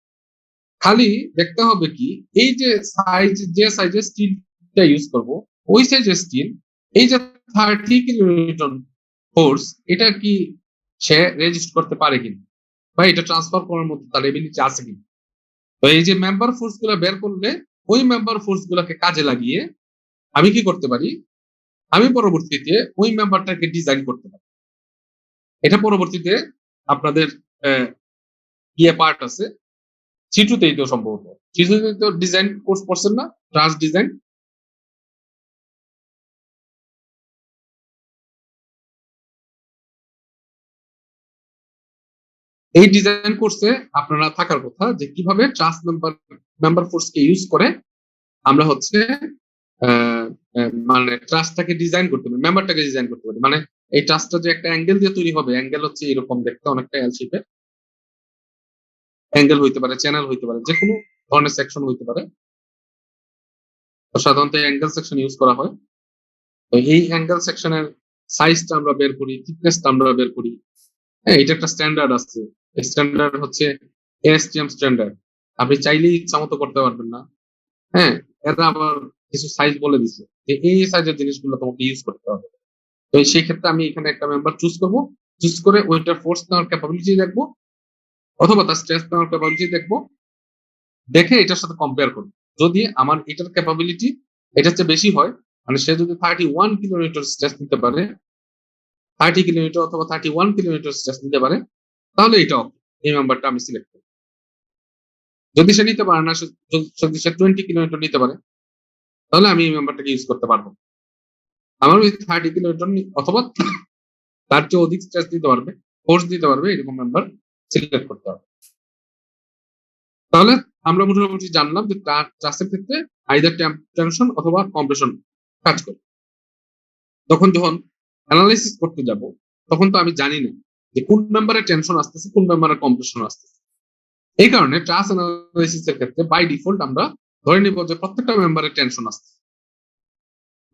খালি দেখতে হবে কি, এই যে সাইজের স্টিলটা ইউজ করব, ওই সাইজের স্টিল, এই যে 30 কিলোনিউটন ফোর্স, এটা কি সে রেজিস্ট করতে পারে কিনা, বা এটা ট্রান্সফার করার মতো তার এবিলিটি আছে কিনা। তো এই যে মেম্বার ফোর্স গুলা বের করলে, ওই মেম্বার ফোর্স গুলাকে কাজে লাগিয়ে আমি কি করতে পারি, আমি পরবর্তীতে ওই মেম্বারটাকে ডিজাইন করতে পারি। এটা পরবর্তীতে আপনাদের পার্ট আছে C2তেই তো সম্ভবত, C2তেই তো ডিজাইন কোর্স পড়ছেন না, ট্রাস্ট ডিজাইন। এই ডিজাইন কোর্সে আপনারা থাকার কথা যে কিভাবে ট্রাস্ট মেম্বার ফোর্সকে ইউজ করে আমরা হচ্ছে মানে ট্রাস্টটাকে ডিজাইন করতে পারি, মেম্বারটাকে ডিজাইন করতে পারি। মানে এই ট্রাস্টটা যে একটা অ্যাঙ্গেল দিয়ে তৈরি হবে, অ্যাঙ্গেল হচ্ছে এরকম দেখতে অনেকটা এল শেপের অ্যাঙ্গেল হইতে পারে, চ্যানেল হইতে পারে, যে কোনো ধরনের সেকশন হইতে পারে। সাধারণত অ্যাঙ্গেল সেকশন ইউজ করা হয়। তো এই অ্যাঙ্গেল সেকশনের সাইজটা আমরা বের করি, থিকনেসটা আমরা বের করি। হ্যাঁ, এটা একটা স্ট্যান্ডার্ড আছে। স্ট্যান্ডার্ড হচ্ছে এএসটিএম স্ট্যান্ডার্ড। আপনি চাইলেই ইচ্ছা মতো করতে পারবেন না। হ্যাঁ, এরা আবার কিছু সাইজ বলে দিচ্ছে যে এই সাইজের জিনিসগুলো তোমাকে ইউজ করতে হবে। তো সেই ক্ষেত্রে আমি এখানে একটা মেম্বার চুজ করব, চুজ করে ওইটার ফোর্স নেওয়ার ক্যাপাবিলিটি দেখবো অথবা তার স্ট্রেস নেওয়ার ক্যাপাবিলিটি দেখবো, দেখে এটার সাথে কম্পেয়ার করবো। যদি আমার এটার ক্যাপাবিলিটি এটার চেয়ে বেশি হয়, মানে সে যদি 31 কিলোমিটার স্ট্রেস নিতে পারে, 30 কিলোমিটার অথবা 31 কিলোমিটার স্ট্রেস নিতে পারে, তাহলে এটা এই মেম্বারটা আমি সিলেক্ট করব। যদি সে নিতে পারে না, যদি সে 20 কিলোমিটার নিতে পারে, তাহলে আমি এই মেম্বারটাকে ইউজ করতে পারবো। আমার ওই 30 কিলোমিটার অথবা তার চেয়ে অধিক স্ট্রেস দিতে পারবে, ফোর্স দিতে পারবে, এরকম মেম্বার সিলেক্ট করতে হবে। তাহলে আমরা মোটামুটি জানলাম যে ট্রাসের ক্ষেত্রে আইদার টেনশন অথবা কম্প্রেশন কাজ করে। যখন অ্যানালাইসিস করতে যাব, তখন তো আমি জানি না যে কোন মেম্বারে টেনশন আসতেছে, কোন মেম্বারে কম্প্রেশন আসতেছে। এই কারণে ট্রাস অ্যানালাইসিস এর ক্ষেত্রে বাই ডিফল্ট আমরা ধরে নিব যে প্রত্যেকটা মেম্বারে টেনশন আসতেছে,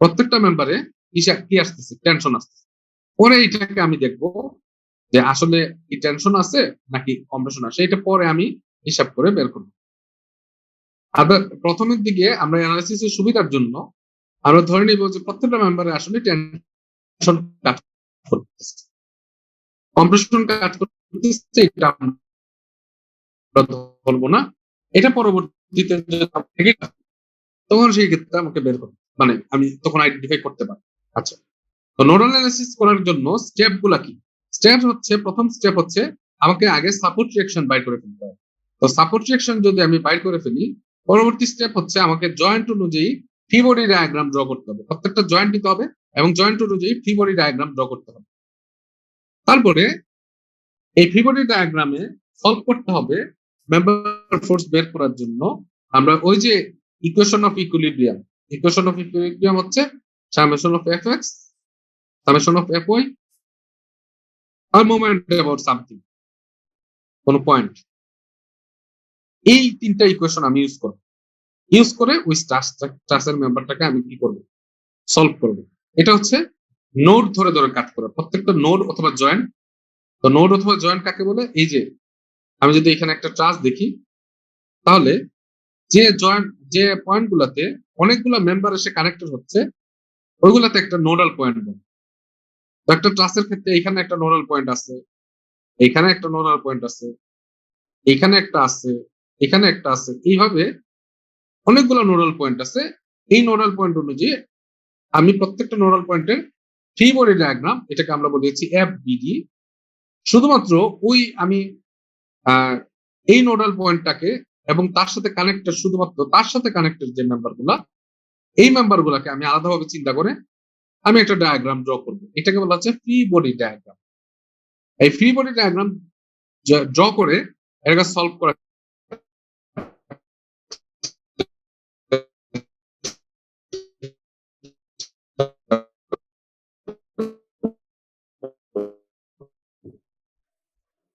প্রত্যেকটা মেম্বারে কি আসতেছে, টেনশন আসতেছে। পরে এটাকে আমি দেখবো যে আসলে কি টেনশন আছে নাকি কম্প্রেশন আছে, এটা পরে আমি হিসাব করে বের করবো। আবার প্রথমের দিকে আমরা অ্যানালাইসিসের সুবিধার জন্য আমরা ধরে নিব যে প্রত্যেকটা মেম্বারে আসলে টেনশন কাজ করতেছে, কম্প্রেশন কাজ করতেছে, এটা আমরা ধরবো না। এটা পরবর্তীতে তখন সেই ক্ষেত্রে আমাকে বের করবে, মানে আমি তখন আইডেন্টিফাই করতে পারি। আচ্ছা, তো নোডাল অ্যানালাইসিস করার জন্য স্টেপ গুলা কি? স্টেপ হচ্ছে, প্রথম স্টেপ হচ্ছে আমাকে আগে সাপোর্ট রিঅ্যাকশন বাইর করে ফেলতে হবে। তো সাপোর্ট রিঅ্যাকশন যদি আমি বাইর করে ফেলি, পরবর্তী স্টেপ হচ্ছে আমাকে জয়েন্ট অনুযায়ী ফ্রি বডি ডায়াগ্রাম ড্র করতে হবে। প্রত্যেকটা জয়েন্ট দিতে হবে এবং জয়েন্ট অনুযায়ী ফ্রি বডি ডায়াগ্রাম ড্র করতে হবে। তারপরে এই ফ্রি বডি ডায়াগ্রামে সলভ করতে হবে মেম্বার ফোর্স বের করার জন্য। আমরা ওই যে equation of equilibrium, equation of equilibrium হচ্ছে summation of F x, summation of F Y আর মোমেন্ট অ্যাবাউট সামথিং, কোন পয়েন্ট। এই তিনটা ইকুয়েশন আমি ইউজ করে ওই স্ট্রাসের মেম্বারটাকে আমি কি করব, সলভ করব। এটা হচ্ছে নোড ধরে ধরে কাজ করা, প্রত্যেকটা নোড অথবা জয়েন্ট। তো নোড অথবা জয়েন্ট কাকে বলে? এই যে আমি যদি এখানে একটা ট্রাস দেখি, তাহলে যে পয়েন্ট গুলাতে অনেকগুলো মেম্বার এসে কানেক্টেড হচ্ছে, ওইগুলাতে একটা নোডাল পয়েন্ট বলে। একটা ট্রাসের ক্ষেত্রে এখানে একটা নোডাল পয়েন্ট আছে, এখানে একটা নোডাল পয়েন্ট আছে, এখানে একটা আছে, এখানে একটা আছে, এইভাবে অনেকগুলো নোডাল পয়েন্ট আছে। এই নোডাল পয়েন্ট অনুযায়ী আমি প্রত্যেকটা নোডাল পয়েন্টের ফ্রি বডি ডায়াগ্রাম, এটাকে আমরা বলেছি এফবিডি, শুধুমাত্র ওই আমি এই নোডাল পয়েন্টটাকে এবং তার সাথে কানেক্টেড, শুধুমাত্র তার সাথে কানেক্টেড যে মেম্বার গুলা, এই মেম্বার গুলাকে আমি আলাদাভাবে চিন্তা করে আমি একটা ডায়াগ্রাম ড্র করবো। এটাকে বলা হচ্ছে ফ্রি বডি ডায়াগ্রাম। এই ফ্রি বডি ডায়াগ্রাম ড্র করে এটাকে সলভ করা।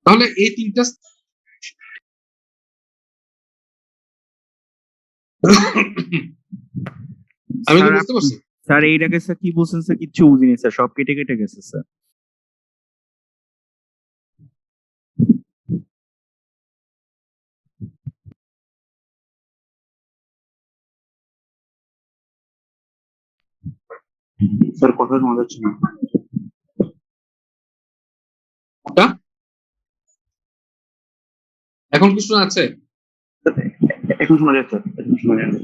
তাহলে এই তিনটা আমি কি বুঝতে পারছি? স্যার এইটাকে স্যার কি বলছেন স্যার? কিচ্ছু বুঝিনি স্যার, সব কেটে কেটে গেছে স্যার। স্যার কথা শোনা যাচ্ছে না। এখন কি শোনা আছে? এখন শোনা যাচ্ছে, এখন শোনা যাচ্ছে।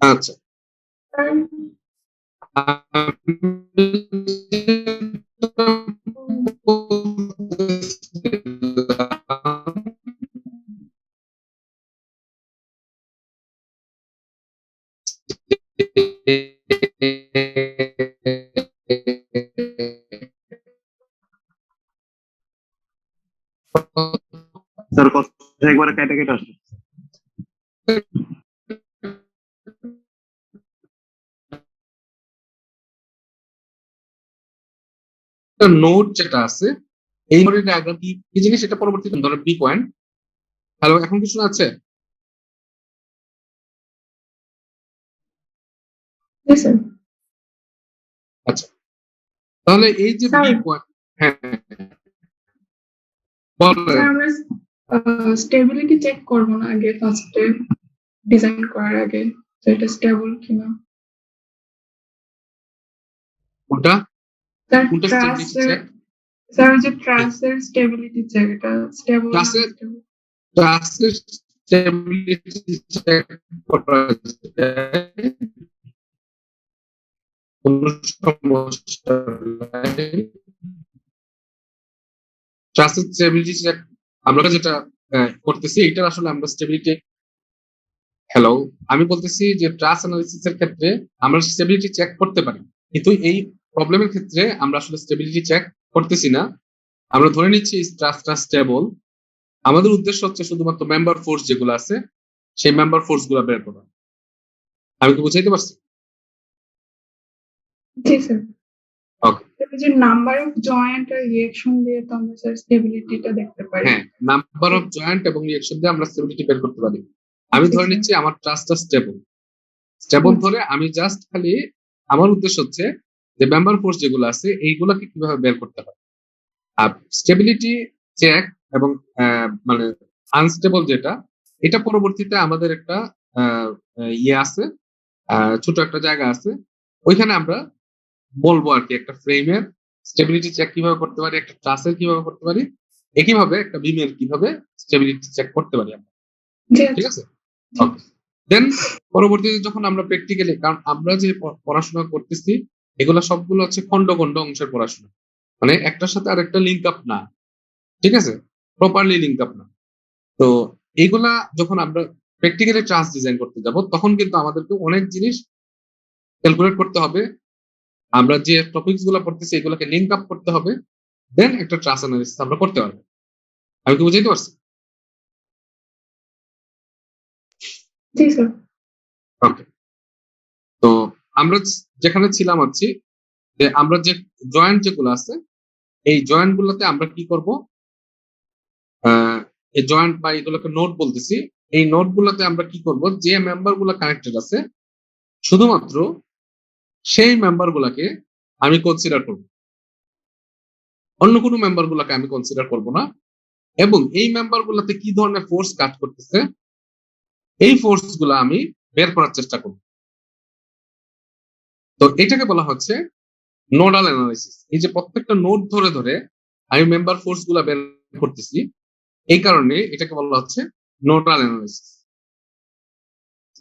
আচ্ছা, একবারে কেটে কেটে আসছে। নোড যেটা আছে এই নোডের ডায়াগ্রাম কি কি জিনিস, এটা পরবর্তীতে ধরো বি পয়েন্ট। হ্যালো, এখন কি শোনা আছে? Yes, sir. আচ্ছা, তাহলে এই যে Sir. বি পয়েন্ট, হ্যাঁ বলেন। স্যার আমরা স্টেবিলিটি চেক করব না আগে ফার্স্টে ডিজাইন করার আগে যে এটা স্টেবল কিনা। কোনটা স্যার কোনটা স্টেবিলিটি ট্রাস্টের চেক? স্যার ওই যে ট্রাস্টের স্টেবিলিটি চেক এটা স্টেবল না Trust-এর- stable? ট্রাস্টের স্টেবিলিটি চেক করা যায় কোনো সমস্যা নাই। ট্রাস্টের স্টেবিলিটি চেক আমরা যেটা করতেছি, এটা আসলে আমরা স্টেবিলিটি, হ্যালো, আমি বলতেছি যে ট্রাস্ট অ্যানালিসিস এর ক্ষেত্রে আমরা স্টেবিলিটি চেক করতে পারি, কিন্তু এই প্রবলেমের ক্ষেত্রে আমরা আসলে স্টেবিলিটি চেক করতেছি না। আমরা ধরে নিচ্ছি ট্রাস্টটা স্টেবল। আমাদের উদ্দেশ্য হচ্ছে শুধুমাত্র মেম্বার ফোর্স যেগুলো আছে সেই মেম্বার ফোর্স গুলো বের করা। আমি কি বুঝাইতে পারছি? জি স্যার। ওকে, এই যে নাম্বার অফ জয়েন্ট আর রিঅ্যাকশন দিয়ে তো আমরা স্যার স্টেবিলিটিটা দেখতে পারি। হ্যাঁ, নাম্বার অফ জয়েন্ট এবং রিঅ্যাকশন দিয়ে আমরা স্টেবিলিটি বের করতে পারি। আমি ধরে নিচ্ছি আমার ট্রাস্টটা স্টেবল ধরে আমি জাস্ট খালি আমার উদ্দেশ্য হচ্ছে যে মেম্বার ফোর্স যেগুলো আছে এইগুলোকে কিভাবে বের করতে হয়। আর স্টেবিলিটি চেক এবং মানে আনস্টেবল যেটা, এটা পরবর্তীতে আমাদের একটা ইয়ে আছে, ছোট একটা জায়গা আছে, ওইখানে আমরা বলবো আর কি একটা ফ্রেমের স্টেবিলিটি চেক কিভাবে করতে পারি, একটা ট্রাসের কিভাবে করতে পারি, একইভাবে একটা বিমের কিভাবে স্টেবিলিটি চেক করতে পারি আমরা। জি ঠিক আছে, ওকে। দেন পরবর্তীতে যখন আমরা প্র্যাকটিক্যালি, কারণ আমরা যে পড়াশোনা করতেছি এগুলো সবগুলো হচ্ছে খন্ড খন্ড অংশের পড়াশোনা, মানে একটার সাথে আরেকটা লিঙ্ক আপ না, ঠিক আছে, প্রপারলি লিঙ্ক আপ না। তো এইগুলা যখন আমরা প্র্যাকটিক্যালি ট্রাস্ট ডিজাইন করতে যাব তখন কিন্তু আমাদেরকে অনেক জিনিস ক্যালকুলেট করতে হবে। আমরা যে টপিকস গুলো পড়তেছি এগুলোকে লিঙ্ক আপ করতে হবে, দেন একটা ট্রাস্ট অ্যানালিসিস আমরা করতে পারবো। আমি কি বুঝাইতে পারছি? জি স্যার। ওকে, তো আমরা যেখানে ছিলাম হচ্ছে যে আমরা যে জয়েন্ট যেগুলো আছে এই জয়েন্ট গুলোতে আমরা কি করব, এই জয়েন্ট বা এগুলোকে নোট বলতেছি, এই নোট গুলোতে আমরা কি করব, যে মেম্বার গুলো কানেক্টেড আছে শুধুমাত্র সেই মেম্বার গুলাকে আমি কনসিডার করব, অন্য কোনো মেম্বার গুলাকে আমি কনসিডার করব না। এবং এই মেম্বার গুলাতে কি ধরনের ফোর্স কাজ করতেছে এই ফোর্স গুলো আমি বের করার চেষ্টা করব। তো এটাকে বলা হচ্ছে নোডাল অ্যানালাইসিস। এই যে প্রত্যেকটা নোড ধরে ধরে আমি মেম্বার ফোর্স গুলা বের করতেছি, এই কারণে এটাকে বলা হচ্ছে নোডাল অ্যানালাইসিস।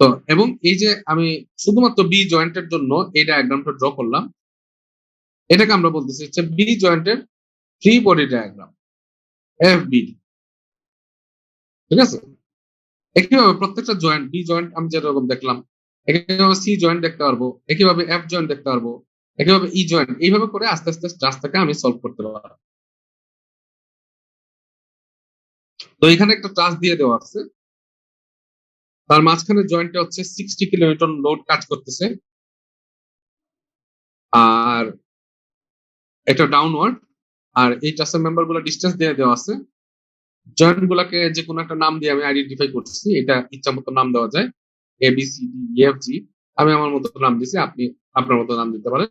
তো এবং এই যে আমি শুধুমাত্র বি জয়েন্টের জন্য এই ডায়াগ্রামটা ড্র করলাম, এটাকে আমরা বলতেছি হচ্ছে বি জয়েন্টের ফ্রি বডি ডায়াগ্রাম, এফবিডি। ঠিক আছে, একইভাবে প্রত্যেকটা জয়েন্ট, বি জয়েন্ট আমি যেরকম দেখলাম, একইভাবে সি জয়েন্ট দেখতে পারবো, একইভাবে এফ জয়েন্ট দেখতে পারবো, একইভাবে ই জয়েন্ট, এইভাবে করে আস্তে আস্তে রাস্তাকে আমি সলভ করতে পারবো। তো এখানে একটা ট্রাস দিয়ে দেওয়া আছে, তার মাঝখানে জয়েন্টে হচ্ছে 60 কিলোমিটার লোড কাজ করতেছে, আর এটা ডাউনওয়ার্ড, আর এই ট্রাসের মেম্বার গুলো ডিস্টেন্স দিয়ে দেওয়া আছে। জয়েন্ট গুলাকে যে কোনো একটা নাম দিয়ে আমি আইডেন্টিফাই করছি, এটা ইচ্ছা মতো নাম দেওয়া যায়, A B C D E F G. আমি আমার মতো নাম দিছি, আপনি আপনার মতো নাম দিতে পারেন।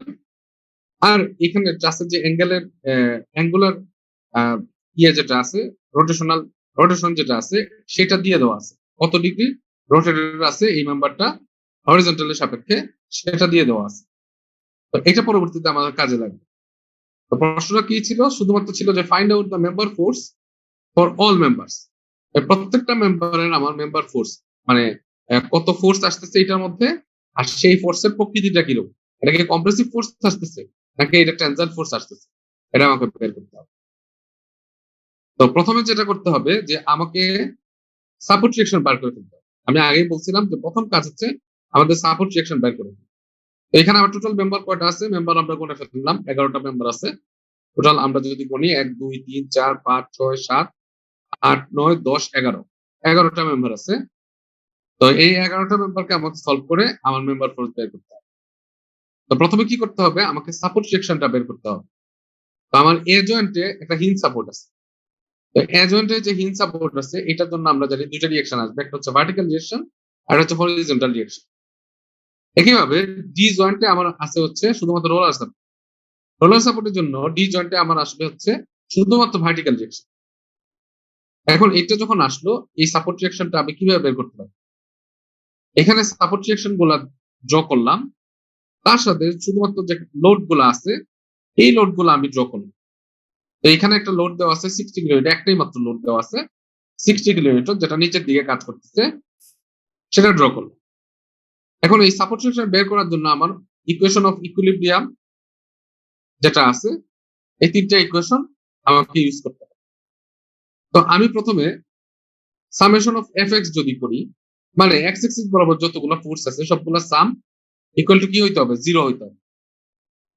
আর এখানে ট্রাসের যে অ্যাঙ্গুলার ইয়ে যেটা আছে, রোটেশন যেটা আছে সেটা দিয়ে দেওয়া আছে, কত ডিগ্রি রোটেটেড আছে এই মেম্বারটা হরিজন্টালের সাপেক্ষে সেটা দিয়ে দেওয়া আছে। তো এটা পরবর্তীতে আমাদের কাজে লাগবে। তো প্রশ্নটা কি ছিল, শুধুমাত্র ছিল যে find out the member force for all members. প্রত্যেকটা মেম্বারের আমার মেম্বার ফোর্স মানে কত ফোর্স আসতেছে এটার মধ্যে, আর সেই ফোর্সের প্রকৃতিটা কিরকম, এটা কি কম্প্রেসিভ ফোর্স আসতেছে নাকি এটা টেনসাইল ফোর্স আসতেছে, এটা আমাকে বের করতে হবে। তো প্রথমে যেটা করতে হবে যে আমাকে সাপোর্ট রিঅ্যাকশন বার করে ফেলতে হবে। আমি আগেই বলছিলাম যে প্রথম কাজ হচ্ছে আমাদের সাপোর্ট রিঅ্যাকশন বের করে ফেলতে। তো এখানে আমার টোটাল মেম্বার কয়টা আছে, মেম্বার আমরা গুনে ফেললাম, 11টা মেম্বার আছে টোটাল। আমরা যদি গুনি 1 2 3 4 5 6 7 8 9 10 11, 11টা মেম্বার আছে। তো এই 11টা মেম্বারকে আমাকে সলভ করে আমার মেম্বার ফোর্স বের করতে হবে। তো প্রথমে কি করতে হবে, আমাকে সাপোর্ট সেকশনটা বের করতে হবে। তো আমার এ জয়েন্টে একটা হিঞ্জ সাপোর্ট আছে। তো এ জয়েন্টে যে হিঞ্জ সাপোর্ট আছে এটার জন্য আমরা জানি দুইটা রিঅ্যাকশন আসবে, একটা হচ্ছে ভার্টিক্যাল রিঅ্যাকশন আর হচ্ছে হরিজন্টাল রিঅ্যাকশন। একইভাবে ডি জয়েন্টে আমার আছে হচ্ছে শুধুমাত্র রোলার সাপোর্ট। রোলার সাপোর্টের জন্য ডি জয়েন্টে আমার আসবে হচ্ছে শুধুমাত্র ভার্টিক্যাল রিঅ্যাকশন। এখন এটা যখন আসলো, এই সাপোর্ট রিঅ্যাকশনটা আমি কিভাবে বের করতে পারি? এখানে সাপোর্ট রিঅ্যাকশন গুলা ড্র করলাম, তার সাথে শুধুমাত্র যে লোড গুলা আছে এই লোড গুলা আমি ড্র করলাম। তো এখানে একটা লোড দেওয়া আছে 60 কিলোমিটার, একটাই মাত্র লোড দেওয়া আছে 60 কিলোমিটার, যেটা নিচের দিকে কাজ করতেছে, সেটা ড্র করলাম। এখন এই সাপোর্ট রিঅ্যাকশন বের করার জন্য আমার ইকুয়েশন অফ ইকুইলিব্রিয়াম যেটা আছে, এই তিনটা ইকুয়েশন আমাকে ইউজ করতে হবে। তো আমি প্রথমে সামেশন অফ এফ এক্স যদি করি, মানে এক্স এক্সিস বরাবর যতগুলো ফোর্স আছে সবগুলো সাম ইকুয়াল টু কি হইতে হবে, 0 হইতে হবে।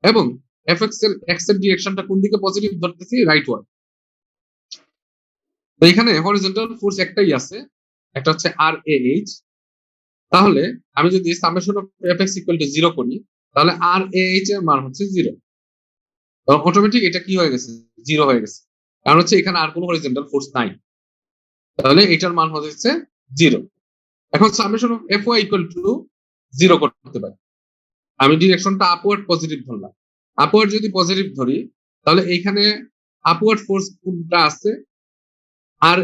এবং এফ এক্স এর ডিরেকশনটা কোন দিকে পজিটিভ ধরতেছি, রাইট ওয়ার্ড। তো এখানে হরিজন্টাল ফোর্স একটাই আছে, একটা হচ্ছে আর এ এইচ। তাহলে আমি যদি summation of F x equal to 0 করি, তাহলে আর এ এইচ এর মান হচ্ছে 0। অটোমেটিক এটা কি হয়ে গেছে, 0 হয়ে গেছে, কারণ হচ্ছে এখানে আর কোনো হরিজন্টাল ফোর্স নাই। তাহলে এটার মান হচ্ছে 0। এখন summation of F y equal to 0 করতে পারি। আমি ডিরেকশনটা আপওয়ার্ড পজিটিভ ধরলাম। আপওয়ার্ড যদি পজিটিভ ধরি, তাহলে এইখানে আপওয়ার্ড ফোর্স কোনটা আছে, আর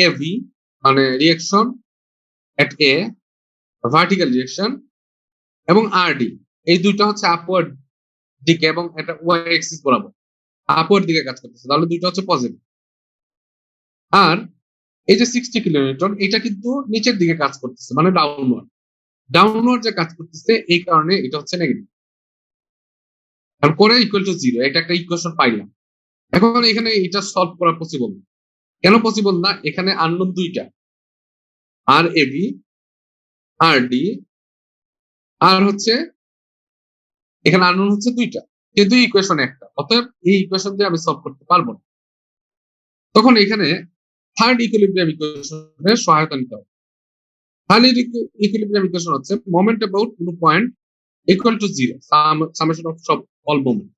এ ভি মানে reaction at A, vertical reaction, এবং আর ডি, এই দুইটা হচ্ছে আপওয়ার্ড দিকে এবং এটা ওয়াই এক্সিস বরাবর আপওয়ার্ড দিকে কাজ করতেছে, তাহলে দুইটা হচ্ছে পজিটিভ। আর এই যে 60 কিলোনিউটন এটা কিন্তু নিচের দিকে কাজ করতেছে, মানে ডাউনওয়ার্ড যে কাজ করতেছে, এই কারণে এটা হচ্ছে নেগেটিভ। আর করে ইকুয়াল টু 0, এটা একটা ইকুয়েশন পাইলাম। এখন এখানে এটা সলভ করা পসিবল না। কেন পসিবল না? এখানে আননোন দুইটা, আর এ বি, আর ডি, আর হচ্ছে এখানে আননোন হচ্ছে দুইটা, কিন্তু ইকুয়েশন একটা। অতএব এই ইকুয়েশন দিয়ে আমি সলভ করতে পারবো না। তখন এখানে থার্ড ইকুইলিব্রিয়াম ইকুয়েশনের সহায়তা নিতে হবে। থার্ড ইকুইলিব্রিয়াম ইকুয়েশন হচ্ছে মোমেন্ট অ্যাবাউট কোনো point equal to 0 summation of সব অল মোমেন্ট।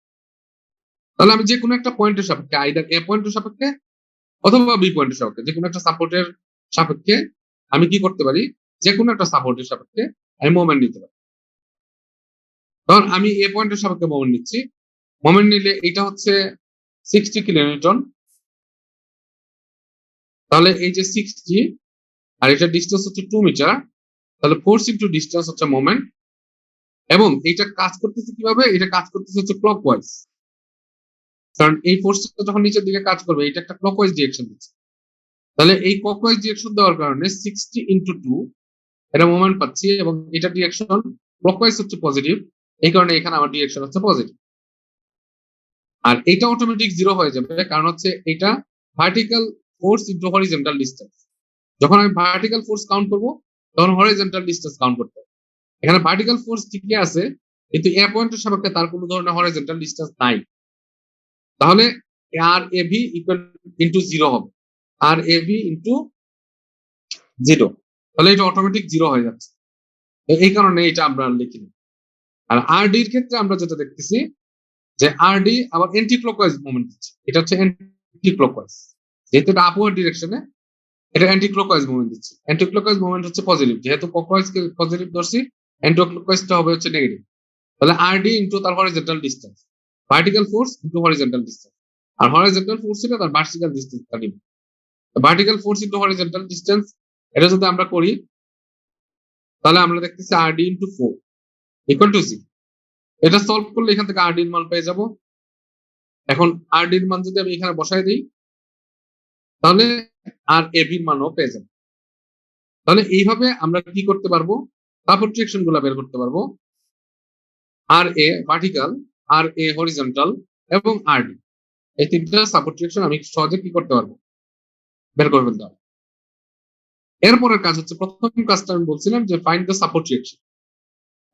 তাহলে আমি যে কোনো একটা পয়েন্টের সাপেক্ষে, আইদার এ পয়েন্টের সাপেক্ষে অথবা বি পয়েন্টের সাপেক্ষে, যে কোনো একটা সাপোর্টের সাপেক্ষে আমি কি করতে পারি, যে কোনো একটা সাপোর্টের সাপেক্ষে আমি মোমেন্ট নিতে পারি। তখন আমি এ পয়েন্টের সাপেক্ষে মোমেন্ট নিচ্ছি। মোমেন্ট নিলে এটা হচ্ছে 60 কিলোনিউটন। তাহলে এই যে 60 আর এটা ডিস্টেন্স হচ্ছে 2 মিটার, তাহলে ফোর্স ইন্টু ডিস্টেন্স হচ্ছে মোমেন্ট। এবং এটা কাজ করতেছে কিভাবে, এটা কাজ করতেছে হচ্ছে ক্লকওয়াইজ, কারণ এই ফোর্সটা যখন নিচের দিকে কাজ করবে এটা একটা ক্লকওয়াইজ ডিরেকশন দিচ্ছে। তাহলে এই ক্লকওয়াইজ ডিরেকশন দেওয়ার কারণে 60 ইন্টু 2 এটা মোমেন্ট পাচ্ছি, এবং এটা ডিরেকশন ক্লকওয়াইজ হচ্ছে পজিটিভ, এই কারণে এখানে আমার ডিরেকশন হচ্ছে পজিটিভ। আর এটা অটোমেটিক 0 হয়ে যাবে, কারণ হচ্ছে এটা vertical force into horizontal distance. যখন আমি ভার্টিক্যাল ফোর্স কাউন্ট করব তখন হরিজন্টাল ডিস্টেন্স কাউন্ট করতে হবে। এখানে ভার্টিক্যাল ফোর্স ঠিকই আছে, কিন্তু এ পয়েন্টের সাপেক্ষে তার কোনো ধরনের হরিজন্টাল ডিস্টেন্স নাই। তাহলে আর এ ভি ইকুয়াল ইন্টু 0 হবে, আর এ ভি ইন্টু 0, তাহলে এটা অটোমেটিক 0 হয়ে যাচ্ছে। এই কারণে এটা আমরা লিখিনি। আর আর ডি এর ক্ষেত্রে আমরা যেটা দেখতেছি যে আর ডি আবার অ্যান্টি ক্লকওয়াইজ মুভমেন্ট দিচ্ছে, এটা হচ্ছে অ্যান্টি ক্লকওয়াইজ, যেহেতু এটা আপওয়ার্ড ডিরেকশনে এটা অ্যান্টি ক্লকওয়াইজ মুভমেন্ট দিচ্ছে। অ্যান্টি ক্লকওয়াইজ মুভমেন্ট হচ্ছে পজিটিভ, যেহেতু ক্লকওয়াইজ কে পজিটিভ ধরছি, অ্যান্টি ক্লকওয়াইজটা হবে হচ্ছে নেগেটিভ। তাহলে আর ডি ইন্টু তার horizontal distance, vertical force into horizontal distance, আর হরিজন্টাল ফোর্স ছিল তার ভার্টিক্যাল ডিস্টেন্স থাকি। Vertical force into horizontal distance এটা যদি আমরা করি, তাহলে আমরা দেখতেছি R D into 4 equal to 0। এটা সলভ করলে এখান থেকে আর ডি এর মান পেয়ে যাব। এখন আর ডি এর মান যদি আমি এখানে বসাই দিই, তাহলে আর এ ভির মানও পেয়ে যাব। তাহলে এইভাবে আমরা কি করতে পারবো, সাপোর্ট ডিরেকশন গুলা বের করতে পারবো। আর এ ভার্টিক্যাল, আর এ হরিজন্টাল এবং আর ডি, এই তিনটা সাপোর্ট ডিরেকশন আমি সহজে কি করতে পারবো, বের করে ফেলতে পারবো। এরপরের কাজ হচ্ছে, প্রথম কাজটা আমি বলছিলাম যে ফাইন্ড দ্য সাপোর্ট ডিরেকশন।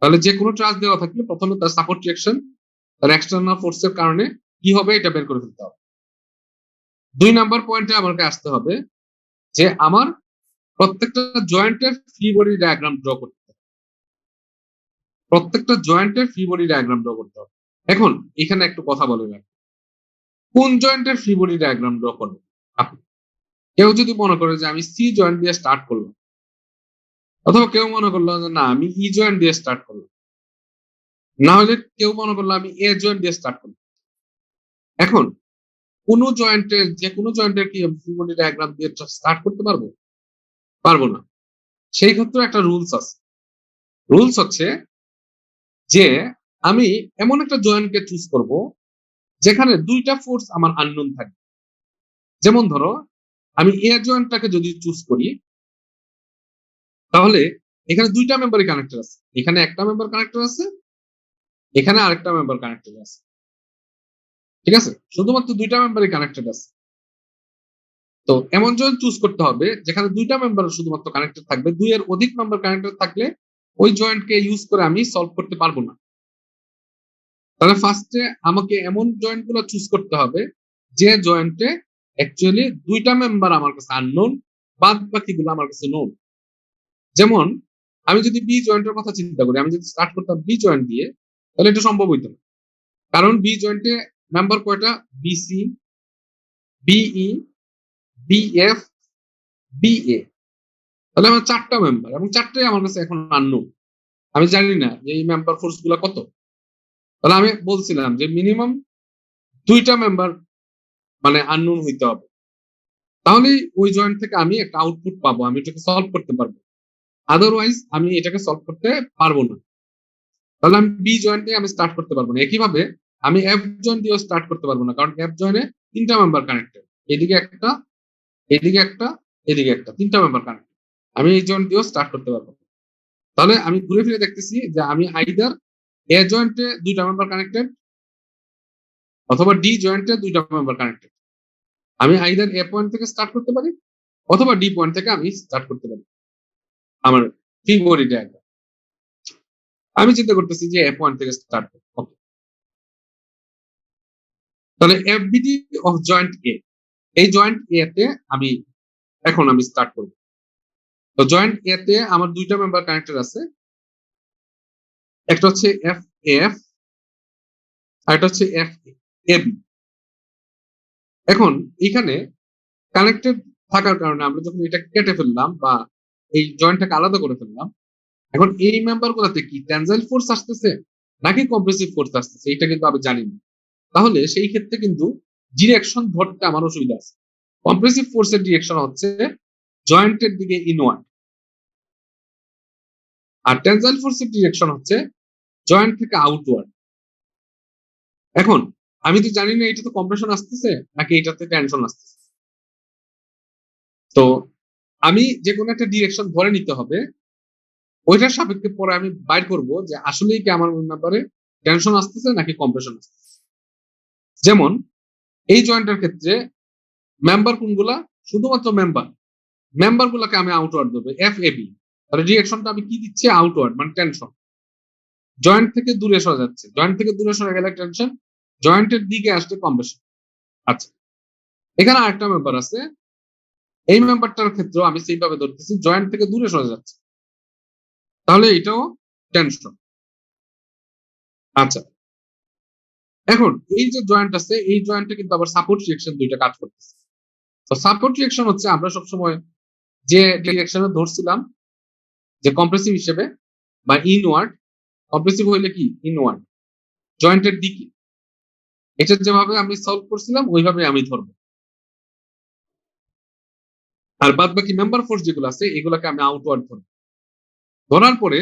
তাহলে যে কোনো চার্জ দেওয়া থাকলে প্রথমে তার সাপোর্ট ডিরেকশন, তার এক্সটার্নাল ফোর্সের কারণে কি হবে এটা বের করে ফেলতে হবে। 2 নাম্বার পয়েন্টে আমাকে আসতে হবে যে আমার প্রত্যেকটা জয়েন্টের ফ্রি বডি ডায়াগ্রাম ড্র করতে হবে। প্রত্যেকটা জয়েন্টের ফ্রি বডি ডায়াগ্রাম ড্র করতে হবে। এখন এখানে একটু কথা বলে রাখি, কোন জয়েন্টের ফ্রি বডি ডায়াগ্রাম ড্র করবো আপনি? কেউ যদি মনে করে যে আমি সি জয়েন্ট দিয়ে স্টার্ট করলাম, অথবা কেউ মনে করলো যে না আমি ই জয়েন্ট দিয়ে স্টার্ট করলাম, না হলে কেউ মনে করলো আমি এ জয়েন্ট দিয়ে স্টার্ট করলাম। এখন কোন জয়েন্টের যে কোনো জয়েন্টের কি ফ্রি বডি ডায়াগ্রাম দিয়ে স্টার্ট করতে পারবো? পারবো না। সেই ক্ষেত্রে একটা রুলস আছে। রুলস হচ্ছে যে আমি এমন একটা জয়েন্টকে চুজ করব যেখানে দুইটা ফোর্স আমার আননোন থাকে। যেমন ধরো আমি এ জয়েন্টটাকে যদি চুজ করি, তাহলে এখানে দুইটা মেম্বারই কানেক্টেড আছে। এখানে একটা মেম্বার কানেক্টেড আছে, এখানে আরেকটা মেম্বার কানেক্টেড আছে। ঠিক আছে, শুধুমাত্র দুইটা মেম্বারই কানেক্টেড আছে। তো এমন জয়েন্ট চুজ করতে হবে যেখানে দুইটা মেম্বার শুধুমাত্র কানেক্টেড থাকবে। দুইয়ের অধিক মেম্বার কানেক্টেড থাকলে ওই জয়েন্টকে ইউজ করে আমি সলভ করতে পারবো না। তাহলে ফার্স্টে আমাকে এমন জয়েন্ট গুলো চুজ করতে হবে যে জয়েন্টে অ্যাকচুয়ালি দুইটা মেম্বার আমার কাছে আননোন, বাদ বাকিগুলো আমার কাছে নোন। যেমন আমি যদি বি জয়েন্টের কথা চিন্তা করি, আমি যদি স্টার্ট করতাম বি জয়েন্ট দিয়ে, তাহলে এটা সম্ভব হইতো না। কারণ বি জয়েন্টে মেম্বার কয়টা? BC, BE, BF, BA. তাহলে আমার চারটা মেম্বার, এবং চারটাই আমার কাছে এখন আননোন। আমি জানি না যে এই মেম্বার ফোর্স গুলা কত। তাহলে আমি বলছিলাম যে মিনিমাম দুইটা মেম্বার মানে আননোন হইতে হবে, তাহলে ওই জয়েন্ট থেকে আমি একটা আউটপুট পাবো, আমি এটাকে সলভ করতে পারবো। আদারওয়াইজ আমি এটাকে সলভ করতে পারবো না। তাহলে আমি বি জয়েন্ট দিয়ে আমি স্টার্ট করতে পারবো না। একইভাবে আমি এফ জয়েন্ট দিয়েও স্টার্ট করতে পারবো না, কারণ এফ জয়েন্টে তিনটা মেম্বার কানেক্টেড। এদিকে একটা, এদিকে একটা, এদিকে একটা, তিনটা মেম্বার কানেক্টেড। আমি এই জয়েন্ট দিয়েও স্টার্ট করতে পারবো না। তাহলে আমি ঘুরে ফিরে দেখতেছি যে আমি আইদার এ জয়েন্টে দুইটা মেম্বার কানেক্টেড অথবা ডি জয়েন্টে দুইটা মেম্বার কানেক্টেড। আমি আইদার এ পয়েন্ট থেকে স্টার্ট করতে পারি অথবা ডি পয়েন্ট থেকে আমি স্টার্ট করতে পারি আমার ফ্রি বডি ডায়াগ্রাম। আমি চিন্তা করতেছি যে এ পয়েন্ট থেকে স্টার্ট করব। ওকে, তাহলে এফবিডি অফ জয়েন্ট এ, এই জয়েন্ট এ তে আমি এখন আমি স্টার্ট করব। তো জয়েন্ট এ তে আমার দুইটা মেম্বার কানেক্টেড আছে, একটা হচ্ছে এফ এফ আর একটা হচ্ছে এফ এবি। এখন এখানে কানেক্টেড থাকার কারণে আমরা যখন এটা কেটে ফেললাম বা এই জয়েন্টটাকে আলাদা করে ফেললাম, এখন এই মেম্বার গুলাতে কি টেনজাইল ফোর্স আসতেছে নাকি কম্প্রেসিভ ফোর্স আসতেছে এটা কিন্তু আমি জানি না। তাহলে সেই ক্ষেত্রে কিন্তু ডিরেকশন ধরতে আমার অসুবিধা আছে। কম্প্রেসিভ ফোর্সের ডিরেকশন হচ্ছে জয়েন্টের দিকে ইনওয়ার্ড, আর টেনজাইল ফোর্সের ডিরেকশন হচ্ছে জয়েন্ট থেকে আউটওয়ার্ড। এখন আমি তো জানি না এটা তো কম্প্রেশন আসতেছে নাকি এটাতে টেনশন আসতেছে। তো আমি যে কোনো একটা ডিরেকশন ধরে নিতে হবে, ওইটার সাপেক্ষে পরে আমি বাইর করব যে আসলেই কি আমার ব্যাপারে টেনশন আসতেছে নাকি কম্প্রেশন আসতেছে। যেমন এই জয়েন্টের ক্ষেত্রে মেম্বার কোনগুলা? শুধুমাত্র মেম্বার গুলাকে আমি আউটওয়ার্ড দেবো, এফ এ বি। তাহলে রিঅ্যাকশনটা আমি কি দিচ্ছি? আউটওয়ার্ড, মানে টেনশন। জয়েন্ট থেকে দূরে সরে যাচ্ছে, জয়েন্ট থেকে দূরে সরে গেলে টেনশন, জয়েন্টের দিকে আসলে কম্প্রেশন। আচ্ছা, এখানে আরেকটা মেম্বার আছে, এই মেম্বারটার ক্ষেত্রে আমি সেইভাবে ধরতেছি জয়েন্ট থেকে দূরে সরে যাচ্ছে, তাহলে এটাও টেনশন। আচ্ছা, এখন এই যে জয়েন্ট আছে, এই জয়েন্টে কিন্তু আবার সাপোর্ট রিঅ্যাকশন দুইটা কাজ করতেছে। তো সাপোর্ট রিঅ্যাকশন হচ্ছে আমরা সবসময় যে ডিরেকশনে ধরছিলাম যে কম্প্রেসিভ হিসেবে বা ইনওয়ার্ড, কম্প্রেসিভ হইলে কি ইনওয়ার্ড জয়েন্টের দিকে, এটা যেভাবে আমি সলভ করছিলাম ওইভাবে আমি ধরবো। আর বাদ বাকি মেম্বার ফোর্স যেগুলো আছে এগুলোকে আমি আউটওয়ার্ড ধরবো। ধরার পরে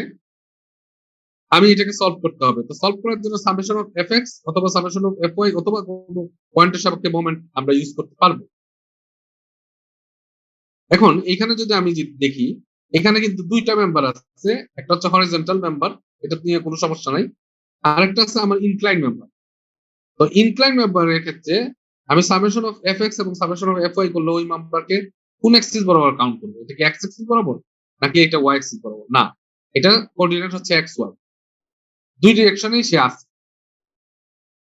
আমি এটাকে সলভ করতে হবে। তো সলভ করার জন্য সামেশন অফ এফ এক্স অথবা সামেশন অফ এফ ওয়াই অথবা কোনো পয়েন্টের সাপেক্ষে মোমেন্ট আমরা ইউজ করতে পারবো। এখন এখানে যদি আমি দেখি, এখানে কিন্তু দুইটা মেম্বার আছে, একটা হচ্ছে হরিজন্টাল মেম্বার, এটা নিয়ে কোনো সমস্যা নাই, আরেকটা আছে আমার ইনক্লাইন মেম্বার। তো ইনক্লাইন মেম্বারের ক্ষেত্রে আমি সামেশন অফ এফ এক্স এবং সামেশন অফ এফ ওয়াই করলে ওই মেম্বারকে কোন এক্সিস বরাবর কাউন্ট করবো? এটা কি এক্স এক্সিস বরাবর নাকি এটা ওয়াই এক্সিস বরাবর? না, এটা কোঅর্ডিনেট হচ্ছে এক্স ওয়াই, দুই ডিরেকশনেই সে আছে।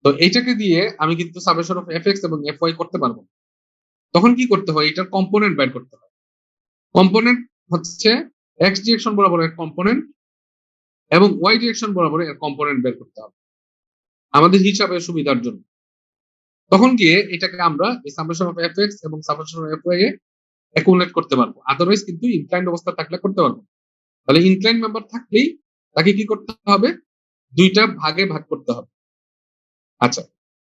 তো এইটাকে দিয়ে আমি কিন্তু সামেশন অফ এফ এক্স এবং এফ ওয়াই করতে পারবো। তখন কি করতে হয়? এটার কম্পোনেন্ট বের করতে হয়। কম্পোনেন্ট হচ্ছে এক্স ডিরেকশন বরাবর এর কম্পোনেন্ট এবং ওয়াই ডিরেকশন বরাবর এর কম্পোনেন্ট বের করতে হবে আমাদের হিসাবের সুবিধার জন্য। তখন গিয়ে এটাকে আমরা এই সামেশন অফ এফ এক্স এবং সামেশন অফ এফ ওয়াই এ অ্যাকুমুলেট করতে পারবো, আদারওয়াইজ কিন্তু ইনক্লাইন্ড অবস্থা থাকলে করতে পারবো। তাহলে ইনক্লাইন্ড মেম্বার থাকলেই তাকে কি করতে হবে, দুইটা ভাগে ভাগ করতে হবে। আচ্ছা,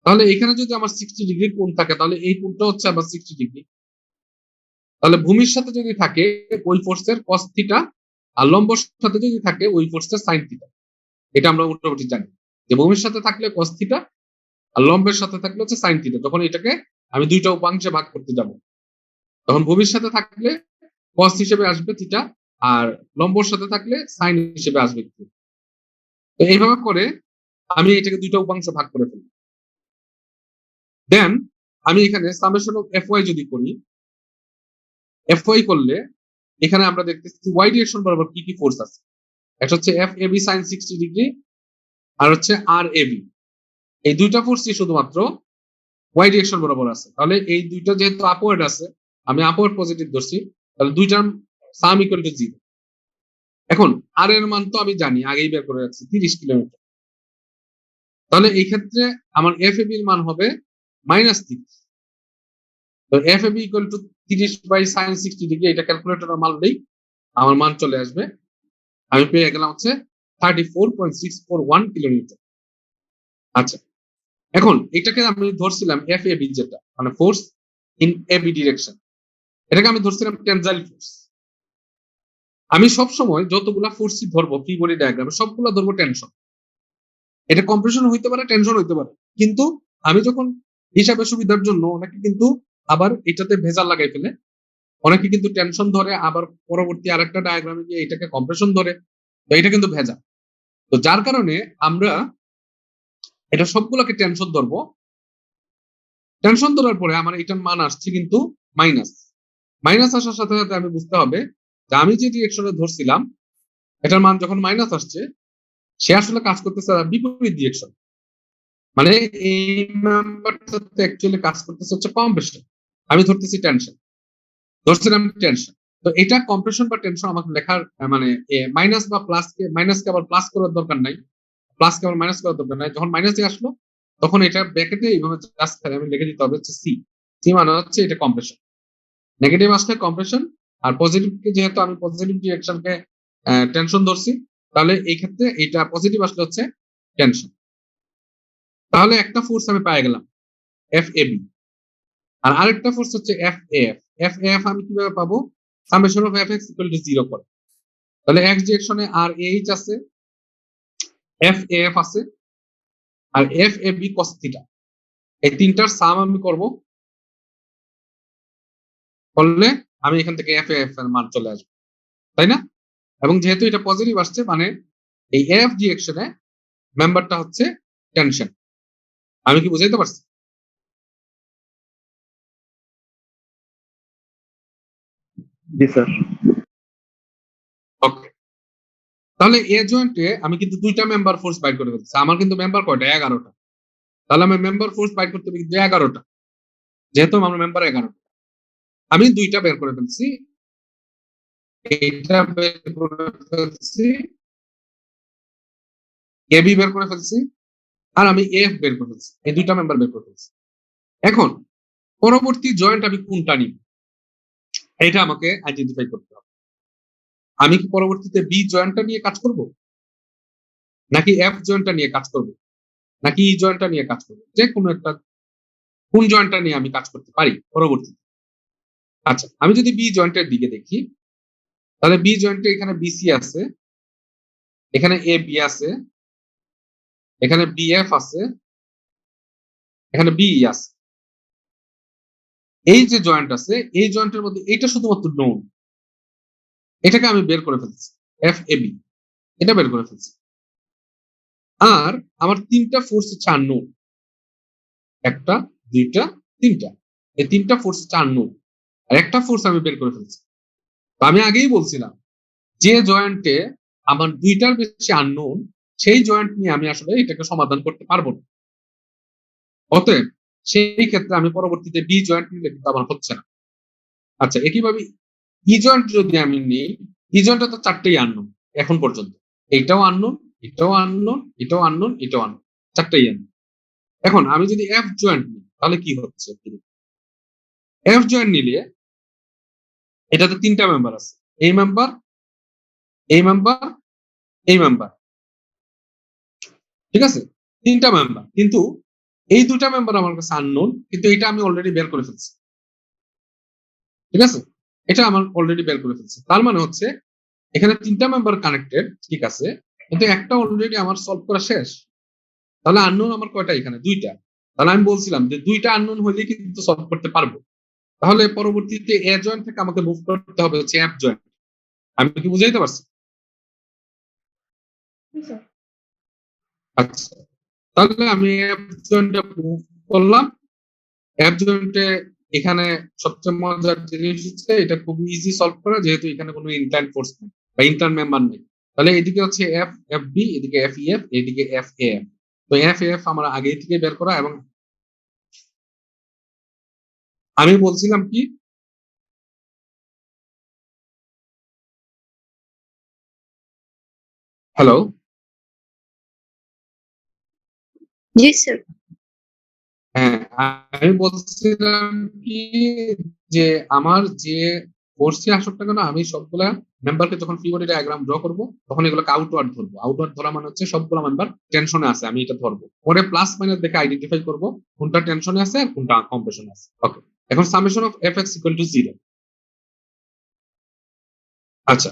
তাহলে এখানে যদি আমার 60 ডিগ্রি কোণ থাকে তাহলে এই কোণটা হচ্ছে আবার 60 ডিগ্রি। তাহলে ভূমির সাথে যদি থাকে ওই ফোর্সের কস থিটা, আর লম্বর সাথে যদি থাকে ওই ফোর্সের সাইন থিটা। এটা আমরা মোটামুটি জানি যে ভূমির সাথে থাকলে কস থিটা আর লম্বের সাথে থাকলে হচ্ছে সাইন থিটা। যখন এটাকে আমি দুইটা উপাংশে ভাগ করতে যাব তখন ভূমির সাথে থাকলে কস হিসেবে আসবে থিটা আর লম্বর সাথে থাকলে সাইন হিসেবে আসবে। তো এইভাবে করে আমি এটাকে দুইটা উপাংশে ভাগ করে ফেলি। দেন আমি এখানে সামেশন অফ এফ ওয়াই যদি করি, এফ ওয়াই করলে এখানে আমরা দেখতেছি ওয়াই ডিরেকশন বরাবর কি কি ফোর্স আছে। এটা হচ্ছে F A B sine 60 degree আর হচ্ছে আর এ বি, এই দুইটা ফোর্সই শুধুমাত্র ওয়াই ডিরেকশন বরাবর আছে। তাহলে এই দুইটা যেহেতু আপওয়ার্ড আছে, আমি আপওয়ার্ড পজিটিভ ধরছি, তাহলে দুইটার সাম ইকুয়াল টু 0। এখন আর এর মান তো আমি জানি, আগেই বের করে রাখছি 30 কিলোমিটার। তাহলে এই ক্ষেত্রে আমার এফ এ বি এর মান হবে -30। তো F A B equal to 30 by sine 60 degree, এটা ক্যালকুলেটরে মারলেই আমার মান চলে আসবে। আমি পেয়ে গেলাম হচ্ছে 34.641 কিলোমিটার। আচ্ছা, এখন এটাকে আমি ধরছিলাম এফ এ বি, যেটা মানে force in A B direction, এটাকে আমি ধরছিলাম টেনজাইল ফোর্স। আমি সব সময় যতগুলা ফোর্সই ধরবো ফ্রি বডি ডায়াগ্রামে সবগুলো ধরবো টেনশন। এটা কম্প্রেশন হইতে পারে, টেনশন হইতে পারে, কিন্তু আমি যখন হিসাবে সুবিধার জন্য অনেকে কিন্তু আবার এটাতে ভেজাল লাগাই ফেলে, অনেকে কিন্তু টেনশন ধরে আবার পরবর্তী আরেকটা ডায়াগ্রামে গিয়ে এটাকে কম্প্রেশন ধরে, তো এটা কিন্তু ভেজাল। তো যার কারণে আমরা এটা সবগুলোকে টেনশন ধরবো। টেনশন ধরার পরে আমার এটার মান আসছে কিন্তু মাইনাস। মাইনাস আসার সাথে সাথে আমি বুঝতে হবে যে আমি যে ডিরেকশনে ধরছিলাম এটার মান যখন মাইনাস আসছে সে আসলে কাজ করতেছে বিপরীত ডিরেকশন, মানে এই নাম্বারটাতে অ্যাকচুয়ালি কাজ করতেছে হচ্ছে কম্প্রেশন, আমি ধরতেছি টেনশন, ধরছিলাম টেনশন। তো এটা কম্প্রেশন বা টেনশন আমাকে লেখার মানে মাইনাস বা মাইনাসকে আবার প্লাস করার দরকার নাই, প্লাসকে আবার মাইনাস করার দরকার নাই। যখন মাইনাস দিয়ে আসলো তখন এটা ব্র্যাকেটে এইভাবে জাস্ট আমি লিখে দিতে হবে হচ্ছে সি। সি মানে হচ্ছে এটা কম্প্রেশন, নেগেটিভ আসলে কম্প্রেশন, আর পজিটিভকে যেহেতু আমি পজিটিভ ডিরেকশনকে টেনশন ধরছি তাহলে এই ক্ষেত্রে এটা পজিটিভ আসলে হচ্ছে টেনশন। তাহলে একটা ফোর্স আমি পেয়ে গেলাম এফ এ বি, আর আরেকটা ফোর্স হচ্ছে F A F. F A F আমি কিভাবে পাবো, summation of F x equal to 0 করে। তাহলে এক্স ডিরেকশনে আর এইচ আছে, এফ এ এফ আছে, আর F A B cos theta, এই তিনটার সাম আমি করব, করলে আমি এখান থেকে এফ এ এফ এর মান চলে আসবে, তাই না? এবং যেহেতু এটা পজিটিভ আসছে মানে এই এফ ডিরেকশনে মেম্বারটা হচ্ছে টেনশন। আমি কি বুঝাইতে পারছি? জি স্যার। ওকে, তাহলে এ জয়েন্টে আমি কিন্তু দুইটা মেম্বার ফোর্স বাইর করে ফেলছি। আমার কিন্তু মেম্বার কয়টা, 11টা। তাহলে আমি মেম্বার ফোর্স বাইর করতে হবে কিন্তু 11টা, যেহেতু আমার মেম্বার 11টা, আমি দুইটা বের করে ফেলছি, এইটা বের করে ফেলছি, এ বি বের করে ফেলছি, আর আমি এফ বের করে ফেলছি, এই দুইটা মেম্বার বের করে ফেলছি। এখন পরবর্তী জয়েন্ট আমি কোনটা নিব এটা আমাকে আইডেন্টিফাই করতে হবে। আমি কি পরবর্তীতে বি জয়েন্টটা নিয়ে কাজ করব, নাকি এফ জয়েন্টটা নিয়ে কাজ করব, নাকি ই জয়েন্টটা নিয়ে কাজ করব, যে কোনো একটা, কোন জয়েন্টটা নিয়ে আমি কাজ করতে পারি পরবর্তীতে? আচ্ছা, আমি যদি বি জয়েন্টের দিকে দেখি তাহলে বি জয়েন্টে এখানে বিসি আছে, এখানে এ বি আছে, এখানে বিএফ আছে, এখানে বিই আছে। এই যে জয়েন্ট আছে এই জয়েন্টের মধ্যে এটা শুধুমাত্র নোন, এটাকে আমি বের করে ফেলছি, এফ এ বি, এটা বের করে ফেলছি। আর আমার তিনটা ফোর্স হচ্ছে আননোন, একটা, দুইটা, তিনটা, এই তিনটা ফোর্স হচ্ছে আননোন, আর একটা ফোর্স আমি বের করে ফেলছি। তো আমি আগেই বলছিলাম যে জয়েন্টে আমার দুইটার বেশি আননোন সেই জয়েন্ট নিয়ে আমি আসলে এটাকে সমাধান করতে পারবো না। অতএব সেই ক্ষেত্রে আমি পরবর্তীতে বি জয়েন্ট নিলে কিন্তু আমার হচ্ছে না। আচ্ছা, একইভাবে ই জয়েন্ট যদি আমি নিই, ই জয়েন্টে তো চারটেই আননোন এখন পর্যন্ত। এইটাও আননোন, এটাও আননোন, এটাও আননোন, এটাও আননোন, চারটেই আননোন। এখন আমি যদি এফ জয়েন্ট নিই তাহলে কি হচ্ছে? এফ জয়েন্ট নিলে এটাতে তিনটা মেম্বার আছে, এই মেম্বার, এই মেম্বার, এই মেম্বার, ঠিক আছে? তিনটা মেম্বার, কিন্তু এই দুটা মেম্বার আমার কাছে আননোন, কিন্তু এটা আমি অলরেডি বের করে ফেলছি, ঠিক আছে? এটা আমার অলরেডি বের করে ফেলছি। তার মানে হচ্ছে এখানে তিনটা মেম্বার কানেক্টেড, ঠিক আছে, কিন্তু একটা অলরেডি আমার সলভ করা শেষ। তাহলে আননোন আমার কয়টা? এখানে দুইটা। তাহলে আমি বলছিলাম যে দুইটা আননোন হইলে কিন্তু সলভ করতে পারবো। তাহলে পরবর্তীতে এ জয়েন্ট থেকে আমাকে মুভ করতে হবে হচ্ছে এফ জয়েন্ট। আমি কি বুঝাইতে পারছি? স্যার আচ্ছা, তাহলে আমি এফ জয়েন্টে মুভ করলাম। এফ জয়েন্টে এখানে সবচেয়ে মজার জিনিস হচ্ছে এটা খুব ইজি সলভ করা, যেহেতু এখানে কোনো ইনক্লাইন ফোর্স নেই বা ইনক্লাইন মেম্বার নেই। তাহলে এদিকে হচ্ছে এফ এফ বি, এদিকে এফ ই এফ, এদিকে এফ এ এফ। তো এফ এফ আমার আগে থেকে বের করা। এবং আমি বলছিলাম কি, হ্যালো, জি স্যার। হ্যাঁ, আমি বলছিলাম কি যে আমার যে ফোর্সে আসুক না কেন, আমি সবগুলা মেম্বারকে যখন ফ্রি বডি ডায়াগ্রাম ড্র করবো তখন এগুলোকে আউটওয়ার্ড ধরবো। আউটওয়ার্ড ধরা মানে হচ্ছে সবগুলো মেম্বার টেনশনে আছে, আমি এটা ধরবো। পরে প্লাস মাইনাস দেখে আইডেন্টিফাই করবো কোনটা টেনশনে আছে আর কোনটা কম্প্রেশনে আছে। ওকে, এখন summation of F x equal to 0। আচ্ছা,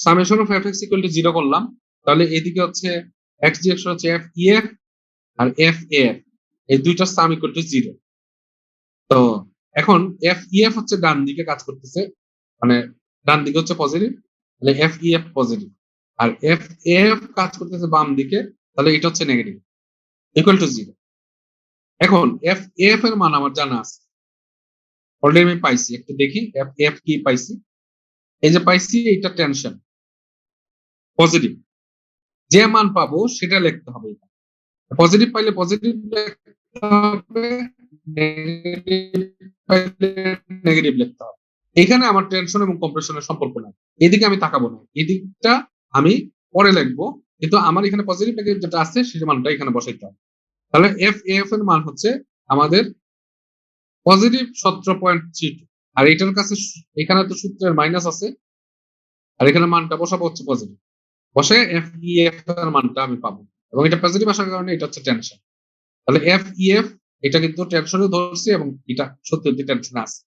summation of F x equal to 0 করলাম। তাহলে এদিকে হচ্ছে এক্স ডিরেকশন হচ্ছে এফ ই এফ আর এফ এ এফ, এই দুইটার সাম ইকুয়াল টু 0। তো এখন এফ ই এফ হচ্ছে ডান দিকে কাজ করতেছে, মানে ডান দিকে হচ্ছে পজিটিভ, তাহলে এফ ই এফ পজিটিভ। আর এফ এফ কাজ করতেছে বাম দিকে, তাহলে এটা হচ্ছে নেগেটিভ, ইকুয়াল টু 0। এখন এফ এফ এর মান আমার জানা আছে, অলরেডি আমি পাইছি। একটু দেখি এফ এফ কি পাইছি। এই যে পাইছি, এটা টেনশন পজিটিভ। যে মান পাবো সেটা লিখতে হবে। পজিটিভ পাইলে পজিটিভ লিখতে হবে, নেগেটিভ পাইলে নেগেটিভ লিখতে হবে। এখানে আমার টেনশন এবং কম্প্রেশনের সম্পর্ক নাই, এদিকে আমি তাকাবো না, এদিকটা আমি পরে লিখবো। কিন্তু আমার এখানে পজিটিভ নেগেটিভ যেটা আছে সেই মানটা এখানে বসাইতে হবে। তাহলে এফ এফ এর মান হচ্ছে আমাদের পজিটিভ 17.32। আর এটার কাছে এখানে তো সূত্রের মাইনাস আছে, আর এখানে মানটা বসাবো হচ্ছে পজিটিভ। বসে এফ ই এফ এর মানটা আমি পাবো, এবং এটা পজিটিভ আসার কারণে এটা হচ্ছে টেনশন। তাহলে এফ ই এফ এটা কিন্তু টেনশনে ধরছি, এবং এটা সত্যি টেনশনে আছে।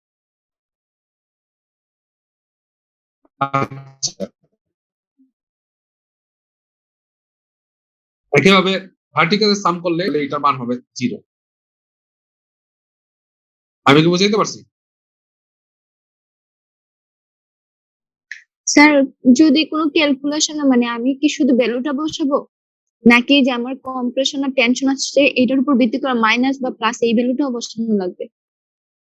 আচ্ছা, একইভাবে ভার্টিক্যাল সাম করলে এটার মান হবে 0। আমি কি বুঝাইতে পারছি? স্যার, যদি কোনো ক্যালকুলেশনে মানে আমি কি শুধু ভ্যালুটা বসাবো, নাকি যে আমার কম্প্রেশন আর টেনশন আসছে এটার উপর ভিত্তি করে মাইনাস বা প্লাস এই ভ্যালুটাও বসানো লাগবে?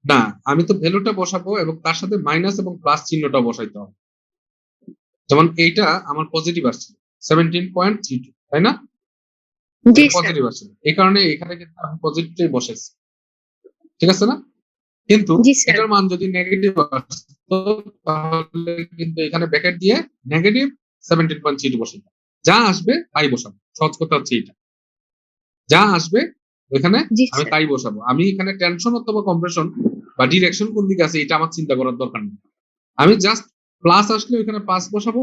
না, আমি তো ভ্যালুটা বসাবো এবং তার সাথে মাইনাস এবং প্লাস চিহ্নটা বসাইতে হবে। যেমন এইটা আমার পজিটিভ আসছে 17.32, তাই না? জি স্যার। পজিটিভ আসছে, এই কারণে এখানে কিন্তু আমি পজিটিভটাই বসাইছি, ঠিক আছে না? কিন্তু জি স্যার। এটার মান যদি নেগেটিভ আসতো তাহলে কিন্তু এখানে ব্র্যাকেট দিয়ে নেগেটিভ 17.32 বসাইতে, যা আসবে তাই বসাবো। সহজ কথা হচ্ছে এটা, যা আসবে ওইখানে জি আমি স্যার। তাই বসাবো। আমি এখানে টেনশন অথবা কম্প্রেশন বা ডিরেকশন কোন দিকে আছে এটা আমার চিন্তা করার দরকার নেই। আমি জাস্ট প্লাস আসলে ওইখানে প্লাস বসাবো,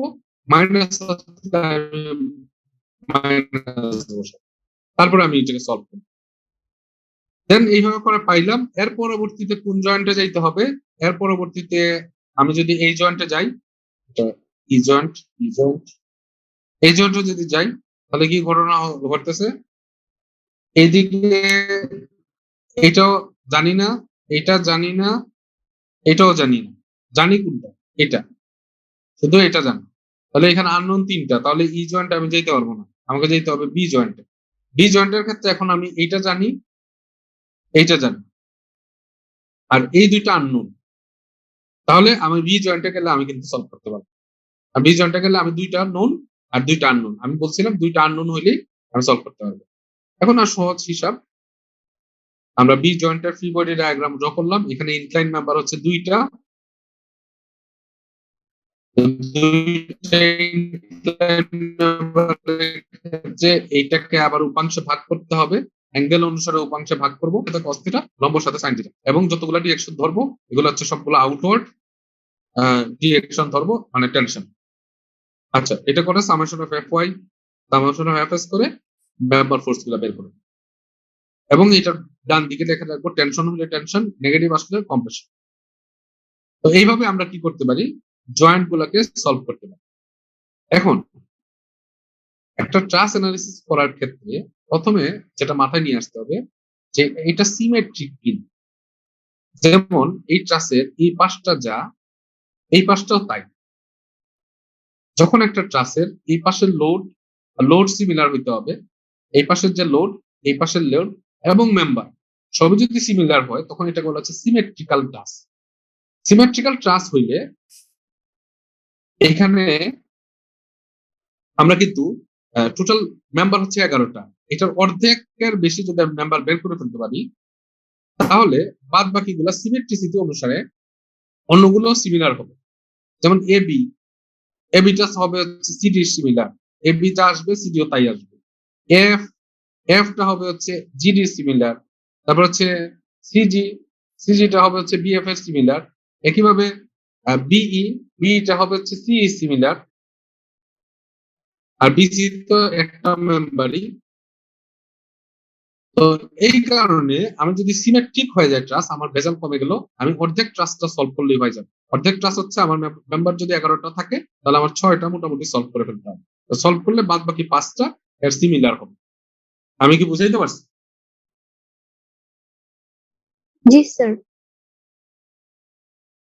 মাইনাস আসলে মাইনাস বসাবো, তারপরে আমি এটাকে সলভ করবো। দেন এইভাবে করে পাইলাম। এর পরবর্তীতে কোন জয়েন্টে যাইতে হবে? এর পরবর্তীতে আমি যদি এই জয়েন্টে যাই, এটা ই জয়েন্ট, ই জয়েন্ট, এই জয়েন্টে যদি যাই তাহলে কি ঘটনা ঘটতেছে? এইদিকে এটাও জানি না, এটা জানি না, এটাও জানি না, জানি কোনটা? এটা, শুধু এটা জানি। তাহলে এখানে আননোন তিনটা, তাহলে ই জয়েন্টে আমি যেতে পারবো না, আমাকে যেতে হবে বি জয়েন্টে। বি জয়েন্টের ক্ষেত্রে এখন আমি এইটা জানি, এইটা জানি, আর এই দুইটা আননোন। তাহলে আমি বি জয়েন্টে গেলে আমি কিন্তু সলভ করতে পারবো। আর বি জয়েন্টে গেলে আমি দুইটা নোন আর দুইটা আননোন, আমি বলছিলাম দুইটা আননোন হইলেই আমি সলভ করতে পারবো। এখন আর সহজ হিসাব, আমরা বি জয়েন্টের ফ্রি বডি ডায়াগ্রাম ড্র করলাম। এখানে ইনক্লাইন নাম্বার হচ্ছে দুইটা, দুইটা inclined member-এর ক্ষেত্রে এইটাকে আবার উপাংশ ভাগ করতে হবে, অ্যাঙ্গেল অনুসারে উপাংশে ভাগ করবো, এটা cos থিটা, লম্বর সাথে sin থিটা, এবং যতগুলো ডিরেকশন ধরবো এগুলো হচ্ছে সবগুলো আউটওয়ার্ড ডিরেকশন ধরবো, মানে টেনশন। আচ্ছা, এটা করে summation of F y, summation of F S করে মেম্বার ফোর্স গুলো বের করবো, এবং এটা ডান দিকে লেখা রাখবো টেনশন হলে টেনশন, নেগেটিভ আসলে কম্প্রেশন। তো এইভাবে আমরা কি করতে পারি, জয়েন্ট গুলাকে সলভ করতে পারি। এখন একটা ট্রাস অ্যানালিসিস করার ক্ষেত্রে প্রথমে যেটা মাথায় নিয়ে আসতে হবে যে এটা সিমেট্রিক কিনা। যেমন এই ট্রাসের এই পাশটা যা, এই পাশটাও তাই। যখন একটা ট্রাসের এই পাশের লোড সিমিলার হইতে হবে, এই পাশের যে লোড, এই পাশের লোড এবং মেম্বার সবই যদি সিমিলার হয়, তখন এটা বলা হচ্ছে সিমেট্রিক্যাল ট্রাস। সিমেট্রিক্যাল ট্রাস হইলে এখানে আমরা কিন্তু টোটাল মেম্বার হচ্ছে 11টা, এটার অর্ধেকের বেশি যদি মেম্বার বের করে ফেলতে পারি, তাহলে বাদ বাকিগুলা সিমেট্রিসিটি অনুসারে অন্যগুলো সিমিলার হবে। যেমন এবিটা হবে হচ্ছে সিডি সিমিলার, এবিটা আসবে সিডিও তাই আসবে। এফটা হবে হচ্ছে জিডি সিমিলার, তারপর হচ্ছে সিজিটা হবে হচ্ছে বিএফ এর সিমিলার। একইভাবে বিইটা হবে হচ্ছে সিই সিমিলার, আর বিসি তো একটা মেম্বারই। তো এই কারণে আমি যদি সিমেট্রিক হয়ে যায় ট্রাস, আমার ভেজাল কমে গেল, আমি অর্ধেক ট্রাসটা সলভ করলেই হয়ে যাবে। অর্ধেক ট্রাস হচ্ছে আমার মেম্বার যদি 11টা থাকে, তাহলে আমার 6টা মোটামুটি সলভ করে ফেলতে হবে। সলভ করলে বাদ বাকি 5টা এর সিমিলার হবে। আমি কি বুঝাইতে পারছি? জি স্যার।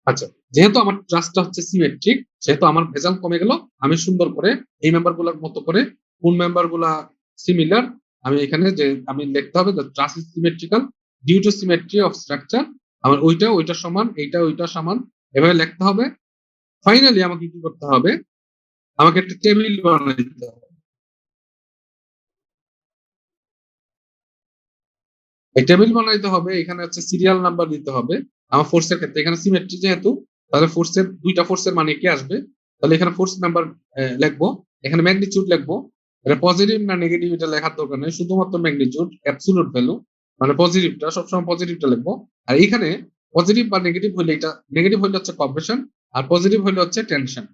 আচ্ছা, যেহেতু আমার ট্রাসটা হচ্ছে সিমেট্রিক, সেহেতু আমার ভেজাল কমে গেল। আমি সুন্দর করে এই মেম্বার গুলার মতো করে কোন মেম্বার গুলা সিমিলার, আমি এখানে যে আমি লিখতে হবে truss is symmetrical due to symmetry of structure, আমার ওইটা সমান, ওইটা সমান, এভাবে লিখতে হবে। ফাইনালি আমাকে কি করতে হবে, আমাকে একটা টেবিল বানাইতে হবে। এই টেবিল বানাইতে হবে, এখানে হচ্ছে সিরিয়াল নাম্বার দিতে হবে। আমার ফোর্সের ক্ষেত্রে এখানে সিমেট্রি যেহেতু, তাহলে দুইটা ফোর্সের মানে কি আসবে, তাহলে এখানে ফোর্স নাম্বার লিখবো, এখানে ম্যাগনিটিউড লিখবো। এটা পজিটিভ না নেগেটিভ এটা লেখার দরকার নেই, শুধুমাত্র ম্যাগনিটিউড অ্যাবসলিউট ভ্যালু, মানে পজিটিভটা সবসময় পজিটিভটা লিখবো। আর এখানে পজিটিভ বা নেগেটিভ হইলে, এটা নেগেটিভ হইলে হচ্ছে কম্প্রেশন, আর পজিটিভ হইলে হচ্ছে টেনশন।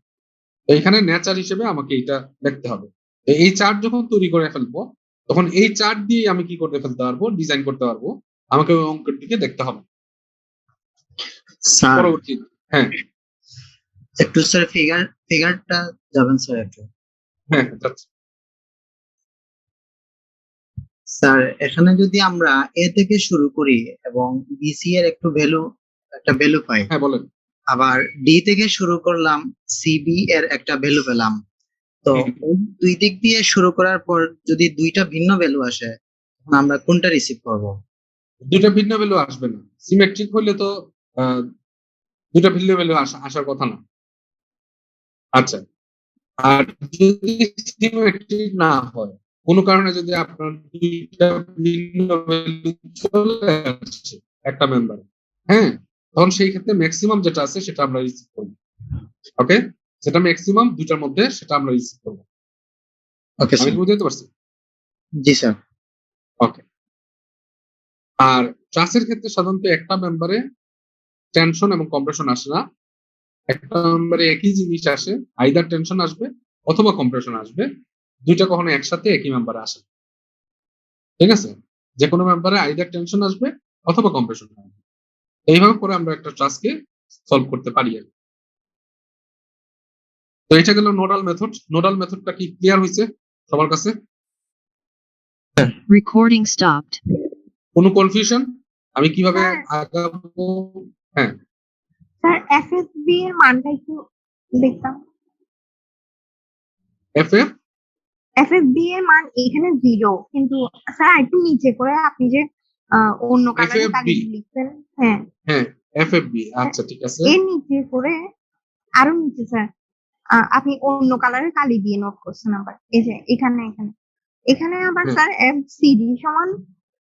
তো এখানে নেচার হিসেবে আমাকে এটা লিখতে হবে। এই চার্ট যখন তৈরি করে ফেলবো, তখন এই চার্ট দিয়ে আমি কি করতে ফেলতে পারবো, ডিজাইন করতে পারবো। আমাকে ওই অঙ্কের দিকে দেখতে হবে স্যার পরবর্তী। হ্যাঁ একটু স্যার ফিগারটা যাবেন স্যার একটু। হ্যাঁ যাচ্ছি। স্যার এখানে যদি আমরা এ থেকে শুরু করি এবং বিসি এর একটা ভ্যালু পাই, হ্যাঁ বলেন। আবার ডি থেকে শুরু করলাম, সিবি এর একটা ভ্যালু পেলাম, তো ওই দুই দিক দিয়ে শুরু করার পর যদি দুইটা ভিন্ন ভ্যালু আসে, তখন আমরা কোনটা রিসিভ করব? দুইটা ভিন্ন ভ্যালু আসবে না। সিমেট্রিক হইলে তো দুইটা ভিন্ন ভ্যালু আসার কথা না। আচ্ছা, আর যদি সিমেট্রিক না হয়, কোনো কারণে যদি আপনার দুইটা ভিন্ন ভ্যালু চলে আসছে একটা মেম্বার, হ্যাঁ, তখন সেই ক্ষেত্রে ম্যাক্সিমাম যেটা আছে সেটা আমরা রিসিভ করবো। ওকে, সেটা ম্যাক্সিমাম দুইটার মধ্যে, সেটা আমরা রিসিভ করবো। ওকে আমি স্যার। বুঝতে পারছি? জি স্যার। ওকে। আর ট্রাসের ক্ষেত্রে সাধারণত একটা মেম্বারে টেনশন এবং কম্প্রেশন আসে না, একটা মেম্বারে একই জিনিস আসে, আইদার টেনশন আসবে অথবা কম্প্রেশন আসবে। দুইটা কখনো একসাথে একই মেম্বারে আসে, ঠিক আছে? যে কোনো মেম্বারে আইদার টেনশন আসবে অথবা কম্প্রেশন আসবে। এইভাবে করে আমরা একটা ট্রাসকে সলভ করতে পারি। তো এটা গেল নোডাল মেথড। নোডাল মেথডটা কি ক্লিয়ার হয়েছে সবার কাছে? Recording stopped. কোনো কনফিউশন আমি কিভাবে হ্যাঁ। আগাবো? হ্যাঁ স্যার এফএসবি এর মানটা একটু দেখতাম। এফএসবি এর মান এখানে 0, কিন্তু স্যার একটু নিচে করে আপনি যে অন্য কালারে FFB লিখছেন, হ্যাঁ হ্যাঁ FFB, আচ্ছা ঠিক আছে। এর নিচে করে আরো নিচে স্যার আপনি অন্য কালারের কালি দিয়ে নোট করছেন। আবার এই যে এখানে আবার স্যার এফসিডি সমান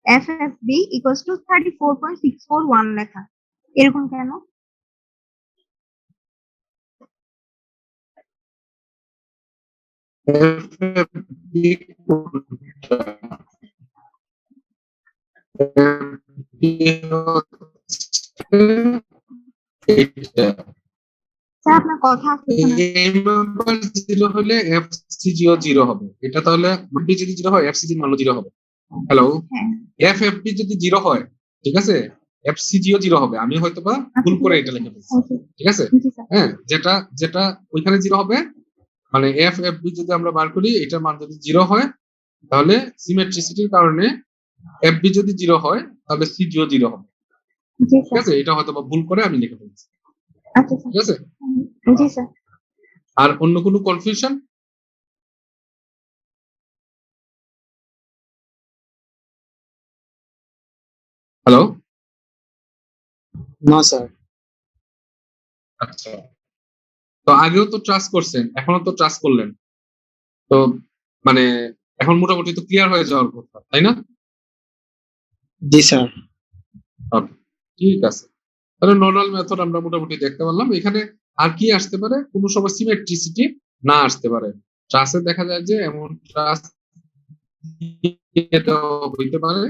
এফএফবি ইকুয়ালস টু 34.641 লেখা, এরকম কেন? FFB কোনটা? FFB হচ্ছে এইটা। স্যার আপনার কথা আসতেছে না। এই মেম্বার 0 হলে FCG ও 0 হবে। এটা তাহলে FB যদি 0 হয় FCG এর মানও 0 হবে। হ্যালো, হ্যাঁ FFB যদি 0 হয়, ঠিক আছে, FCG ও 0 হবে। আমি হয়তো বা ভুল করে এটা লিখে ফেলছি, ঠিক আছে। জি স্যার। হ্যাঁ, যেটা যেটা ওইখানে 0 হবে, মানে FFB যদি আমরা বার করি, এটার মান যদি 0 হয়, তাহলে সিমেট্রিসিটির কারণে FB যদি 0 হয়, তাহলে CG ও 0 হবে, জি ঠিক স্যার। আছে। এটা হয়তো বা ভুল করে আমি লিখে ফেলছি, আচ্ছা স্যার। ঠিক আছে। জি স্যার। আর অন্য কোনো কনফিউশন? হ্যালো, না স্যার। আচ্ছা। তো আগেও তো ট্রাস্ট করছেন, এখনো তো ট্রাস্ট করলেন, তো মানে এখন মোটামুটি তো ক্লিয়ার হয়ে যাওয়ার কথা, তাই না? জি স্যার। Okay, ঠিক আছে। তাহলে নোডাল মেথড আমরা মোটামুটি দেখতে পারলাম। এখানে আর কি আসতে পারে? কোনো সময় সিমেট্রিসিটি না আসতে পারে। ট্রাসে দেখা যায় যে এমন ট্রাস হইতে পারে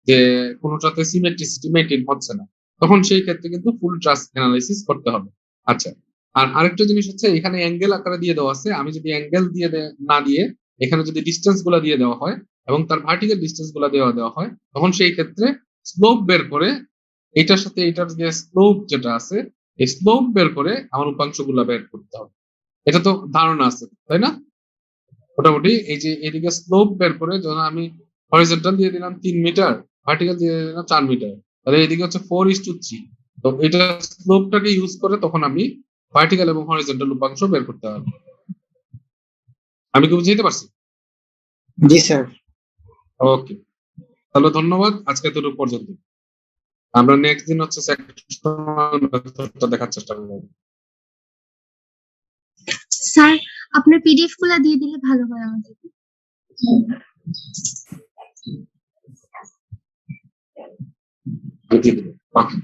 যে কোনোটাতে সিমেট্রিসিটি মেইনটেইন হচ্ছে না, তখন সেই ক্ষেত্রে কিন্তু ফুল ট্রাস অ্যানালাইসিস করতে হবে। আচ্ছা, আর আরেকটা জিনিস হচ্ছে এখানে অ্যাঙ্গেল আকারে দিয়ে দেওয়া আছে। আমি যদি অ্যাঙ্গেল দিয়ে না দিয়ে এখানে যদি ডিসটেন্স গুলা দিয়ে দেওয়া হয় এবং তার ভার্টিক্যাল ডিসটেন্স গুলা দেওয়া হয়, তখন সেই ক্ষেত্রে স্লোপ বের করে এটার সাথে এটার যে স্লোপ যেটা আছে, এই স্লোপ বের করে আমার উপাংশ গুলা বের করতে হবে। এটা তো ধারণা আছে, তাই না? মোটামুটি এই যে এদিকে স্লোপ বের করে যখন আমি হরিজন্টাল দিয়ে দিলাম 3 মিটার, ভার্টিক্যাল দিয়ে দিলাম 4 মিটার, তাহলে এদিকে হচ্ছে 4:3। তো এটা স্লোপটাকে ইউজ করে তখন আমি ভার্টিক্যাল এবং হরিজন্টাল উপাংশ বের করতে পারবো। আমি কি বুঝাইতে পারছি? জি স্যার। ওকে, তাহলে ধন্যবাদ, আজকে এতটুকু পর্যন্ত। আমরা নেক্সট দিন হচ্ছে সেকশনাল মেথডটা দেখার চেষ্টা করব। স্যার আপনার পিডিএফ গুলা দিয়ে দিলে ভালো হয় আমাদের। ওকে।